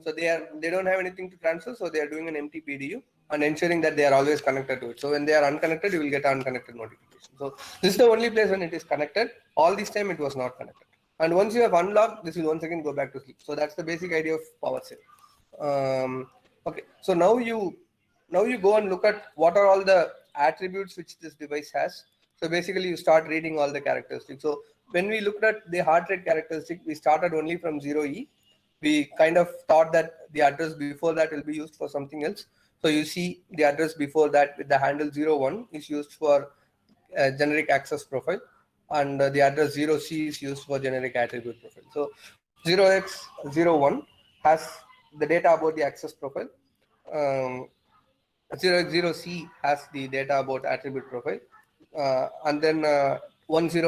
E: So they don't have anything to transfer, so they are doing an empty PDU and ensuring that they are always connected to it. So when they are unconnected, you will get unconnected notification. So this is the only place when it is connected. All this time it was not connected. And once you have unlocked, this will once again go back to sleep. So that's the basic idea of PowerShell. Okay, so now you go and look at what are all the attributes which this device has. So basically you start reading all the characteristics. So when we looked at the heart rate characteristic, we started only from 0E. We kind of thought that the address before that will be used for something else. So you see the address before that with the handle 01 is used for generic access profile, and the address 0C is used for generic attribute profile. So 0x01 has the data about the access profile. 0x0C has the data about attribute profile, and then 10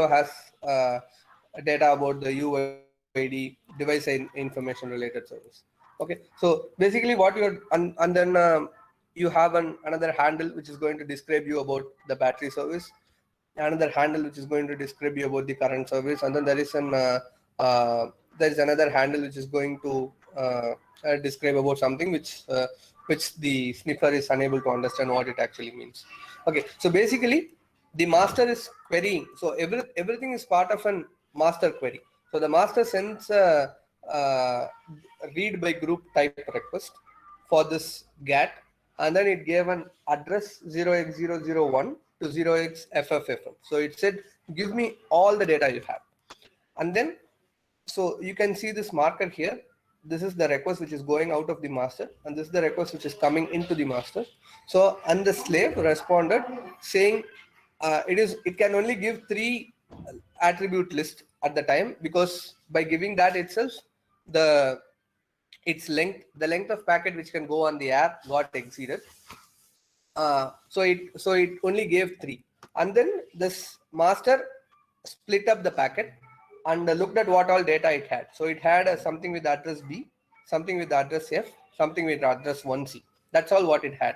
E: has data about the UID, device information related service. Okay, so basically what you're and then you have another handle which is going to describe you about the battery service, another handle which is going to describe you about the current service, and then there is another handle which is going to describe about something which the sniffer is unable to understand what it actually means. Okay, so basically the master is querying. So everything is part of an master query. So the master sends a read by group type request for this GAT, and then it gave an address 0x001 to 0xFFFF. So it said, give me all the data you have. And then, so you can see this marker here. This is the request which is going out of the master, and this is the request which is coming into the master. So, and the slave responded saying it can only give 3 attribute list at the time, because by giving that itself, the length of packet which can go on the air got exceeded. So it only gave 3, and then this master split up the packet and looked at what all data it had. So it had something with address B, something with address F, something with address 1C. That's all what it had.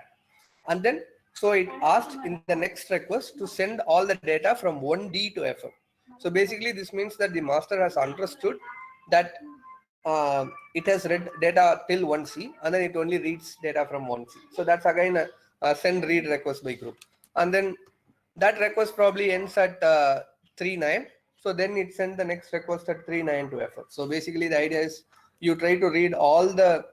E: And then so it asked in the next request to send all the data from 1D to FM. So basically this means that the master has understood that it has read data till 1C, and then it only reads data from 1C. So that's again a send read request by group, and then that request probably ends at 3.9. So then it sends the next request at 3.9 to FF. So basically the idea is you try to read all the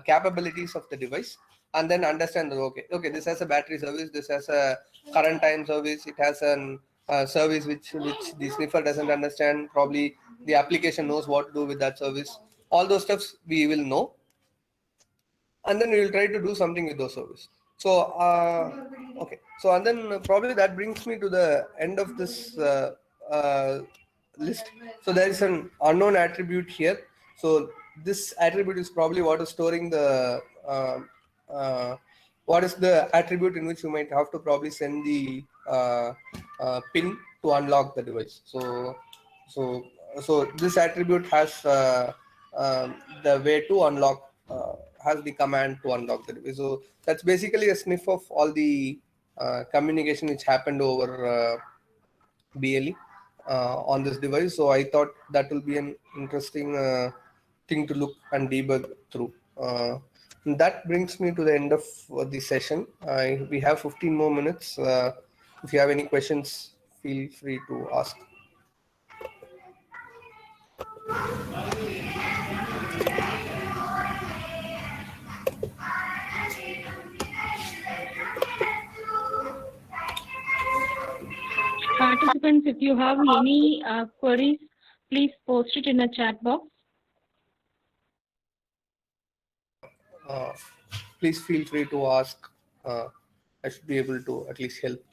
E: capabilities of the device, and then understand that okay, this has a battery service, this has a current time service, it has an service which the sniffer doesn't understand. Probably the application knows what to do with that service. All those stuffs we will know, and then we will try to do something with those services. So okay, so and then probably that brings me to the end of this list. So there is an unknown attribute here. So this attribute is probably what is storing the what is the attribute in which you might have to probably send the pin to unlock the device. So this attribute has the way to unlock, has the command to unlock the device. So that's basically a sniff of all the communication which happened over BLE on this device. So I thought that will be an interesting thing to look and debug through. That brings me to the end of the session. We have 15 more minutes. If you have any questions, feel free to ask.
C: Participants, if you have any queries, please post it in the chat box.
E: Please feel free to ask. I should be able to at least help.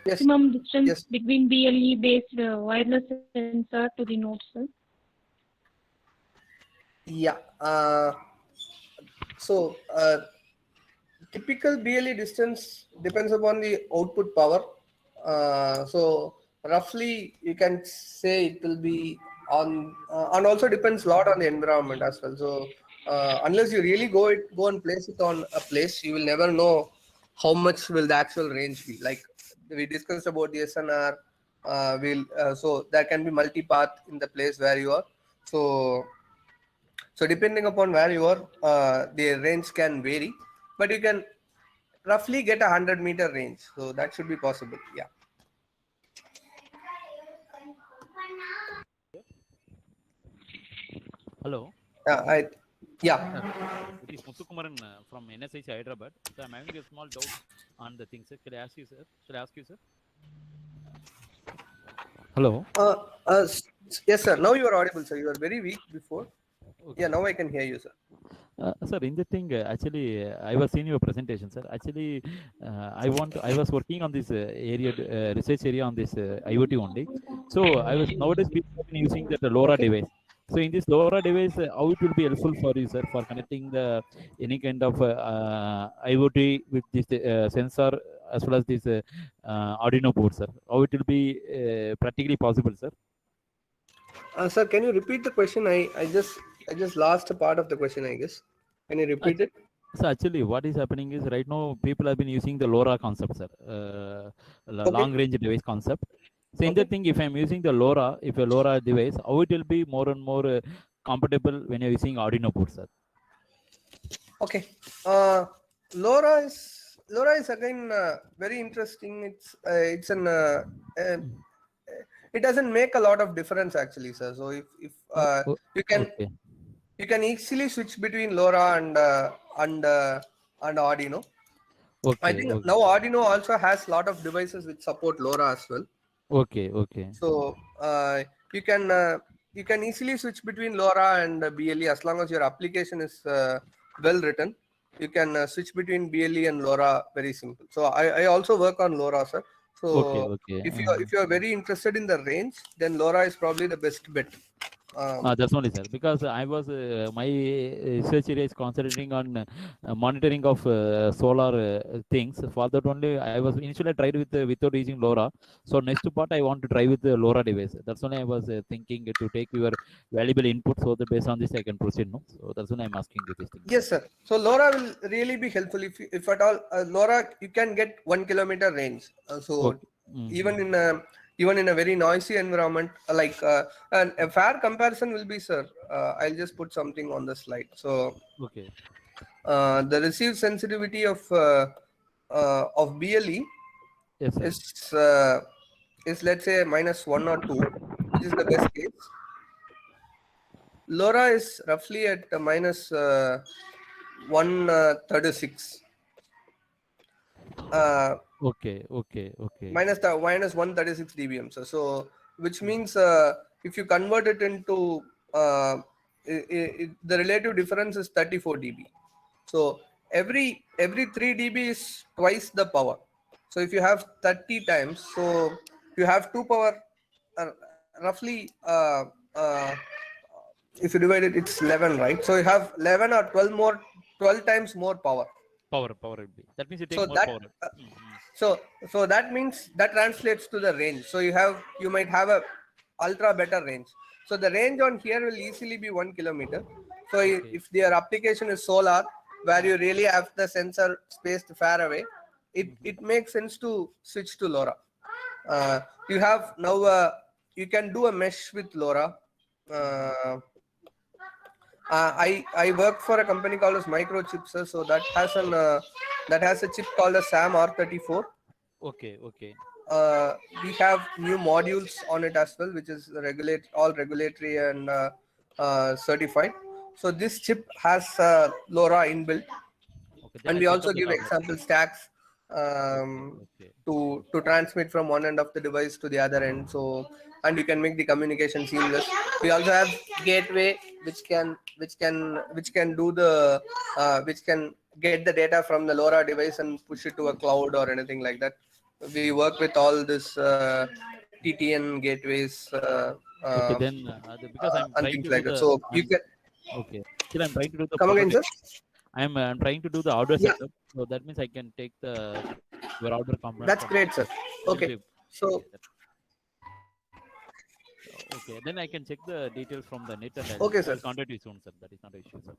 E: Yes.
C: Maximum distance
E: Yes.
C: between BLE based wireless sensor to the node, sir.
E: Yeah. So typical BLE distance depends upon the output power. So roughly you can say it will be on, and also depends a lot on the environment as well. So unless you really go and place it on a place, you will never know how much will the actual range be. Like we discussed about the SNR, so there can be multi-path in the place where you are. So depending upon where you are, the range can vary, but you can roughly get 100-meter range. So that should be possible. Yeah.
F: Hello.
E: Yeah.
F: It is Muthukumaran from NSIC Hyderabad. So I'm having a small doubt on the thing, sir. Can I ask you, sir? Shall I ask you, sir? Hello.
E: Yes, sir. Now you are audible, sir. You were very weak before.
F: Okay.
E: Yeah, now I can hear you, sir.
F: Sir, in the thing, actually, I was seeing your presentation, sir. Actually, I was working on this area, research area on this IoT only. So nowadays people have been using that LoRa device. So in this LoRa device, how it will be helpful for you, sir, for connecting the any kind of IoT with this sensor as well as this Arduino board, sir? How it will be practically possible, sir?
E: Sir, can you repeat the question? I just lost a part of the question, I guess. Can you repeat it?
F: So actually, what is happening is right now people have been using the LoRa concept, sir, long range device concept. So in the thing, if I'm using the LoRa, if a LoRa device, how it will be more and more compatible when you're using Arduino board, sir?
E: Okay. LoRa is again very interesting. It's an it doesn't make a lot of difference actually, sir. So if you can
F: Okay.
E: you can easily switch between LoRa and Arduino.
F: Okay.
E: I think
F: Okay.
E: now Arduino also has a lot of devices which support LoRa as well.
F: Okay. Okay.
E: So you can easily switch between LoRa and BLE as long as your application is well written. You can switch between BLE and LoRa very simple. So I also work on LoRa, sir. So
F: Okay.
E: if you are very interested in the range, then LoRa is probably the best bet.
F: That's only, sir, because I was my research area is concentrating on monitoring of solar things. For that only, I was initially tried with without using LoRa. So next part, I want to try with the LoRa device. That's only I was thinking to take your valuable input, so that based on this I can proceed. No, so that's why I'm asking you this thing.
E: Yes, sir. So LoRa will really be helpful if at all. LoRa, you can get 1 kilometer range. So even in a very noisy environment, and a fair comparison will be, sir. I'll just put something on the slide. So
F: Okay.
E: the receive sensitivity of BLE
F: Yes,
E: is
F: sir.
E: let's say -1 or 2, which is the best case. LoRa is roughly at minus 136.
F: Okay.
E: Minus 136 dBm. So which means if you convert it into the relative difference is 34 dB. So every 3 dB is twice the power. So if you have 30 times, so you have 2 power roughly if you divide it, it's 11, right? So you have 11 or 12 times more power.
F: Power will be. That means you take
E: So
F: more power.
E: So that means that translates to the range. So you might have a ultra better range. So the range on here will easily be 1 kilometer. So if their application is solar, where you really have the sensor spaced far away, it makes sense to switch to LoRa. You have now you can do a mesh with LoRa. I work for a company called as Microchips, so that has a chip called a SAM R34.
F: Okay.
E: We have new modules on it as well, which is all regulatory and certified. So this chip has LoRa inbuilt, and we also give example stacks to transmit from one end of the device to the other end. So, and you can make the communication seamless. We also have gateway which can do the which can get the data from the LoRa device and push it to a cloud or anything like that. We work with all this TTN gateways.
F: Okay, then because I'm trying to
E: like
F: do
E: that. So you can.
F: Okay. Still, I'm trying to do the.
E: Come again, sir.
F: I'm trying to do the outdoor setup, so that means I can take your outdoor component.
E: That's great, sir. Okay. So.
F: Okay, then I can check the details from the net and
E: Sir.
F: I'll contact you soon, sir. That is not an issue, sir.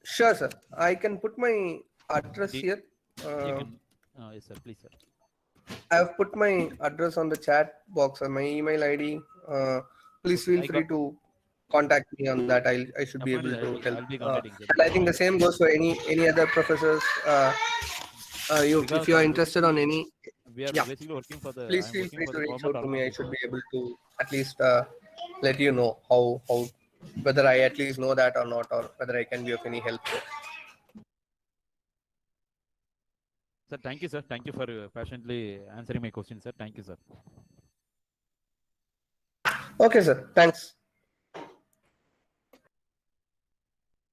E: Sure, sir. I can put my address here.
F: Yes, sir. Please, sir.
E: I have put my address on the chat box and my email ID. Please feel free to contact me on that. I should be able to help. And I think the same goes for any other professors. If you are interested on any,
F: we are basically working for
E: please feel free to reach out to me. I should be able to at least let you know how whether I at least know that or not, or whether I can be of any help.
F: Sir, thank you, sir. Thank you for patiently answering my question, sir. Thank you, sir.
E: Okay, sir. Thanks.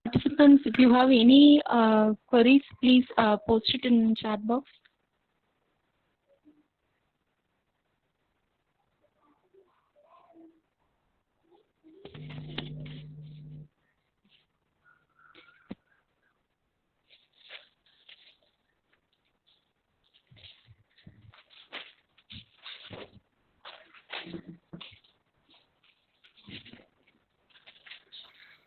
C: Participants, if you have any queries, please post it in chat box.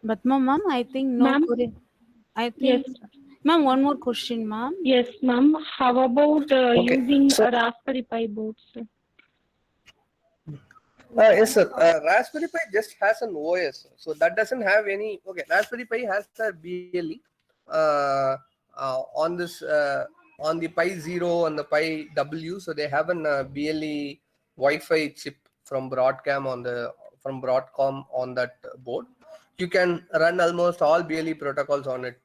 G: But ma'am, I think no
C: Ma'am?
G: query. I
C: Yes,
G: think, ma'am, one more question, ma'am.
C: yes, ma'am. How about
E: Okay,
C: using
E: so-
C: a Raspberry Pi board, sir?
E: Yes, sir. Raspberry Pi just has an OS, so that doesn't have any. Okay, Raspberry Pi has a BLE on this on the Pi 0 and the Pi W. So they have an BLE Wi-Fi chip from Broadcom on that board. You can run almost all BLE protocols on it,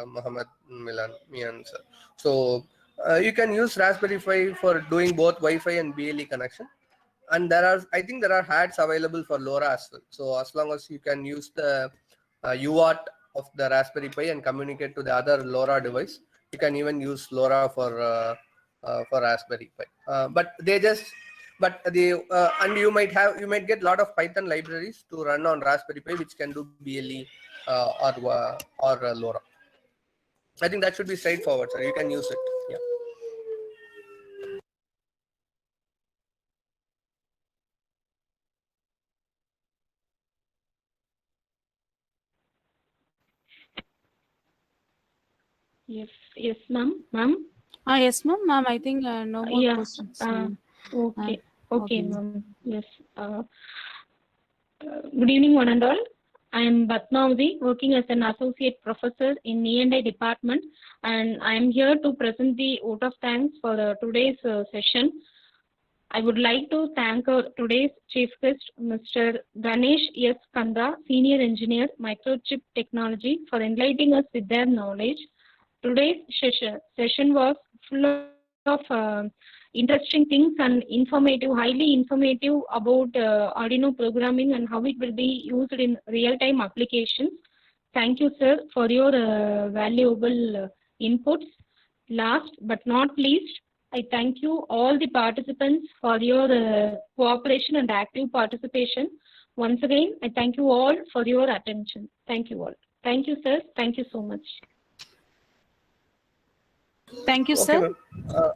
E: Mohammed Mian sir. So you can use Raspberry Pi for doing both Wi-Fi and BLE connection. And I think there are hats available for LoRa as well. So as long as you can use the UART of the Raspberry Pi and communicate to the other LoRa device, you can even use LoRa for Raspberry Pi. And you might get a lot of Python libraries to run on Raspberry Pi which can do BLE or LoRa. I think that should be straightforward, sir. You can use it. Yeah.
C: Yes, ma'am. Ma'am?
G: Yes, ma'am. I think no more
C: Yeah,
G: questions.
C: Okay,
G: okay,
C: ma'am. Yes. Good evening, one and all. I am Batmavati, working as an associate professor in E&I department, and I am here to present the vote of thanks for today's session. I would like to thank our today's chief guest, Mr. Ganesh S. Kanda, Senior Engineer, Microchip Technology, for enlightening us with their knowledge. Today's session was full of interesting things and highly informative about Arduino programming and how it will be used in real-time applications. Thank you, sir, for your valuable inputs. Last but not least, I thank you all the participants for your cooperation and active participation. Once again, I thank you all for your attention. Thank you all. Thank you, sir. Thank you so much.
G: Thank you,
E: Okay,
G: sir.
E: ma'am.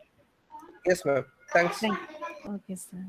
E: Yes, ma'am. Thanks.
G: Okay, sir.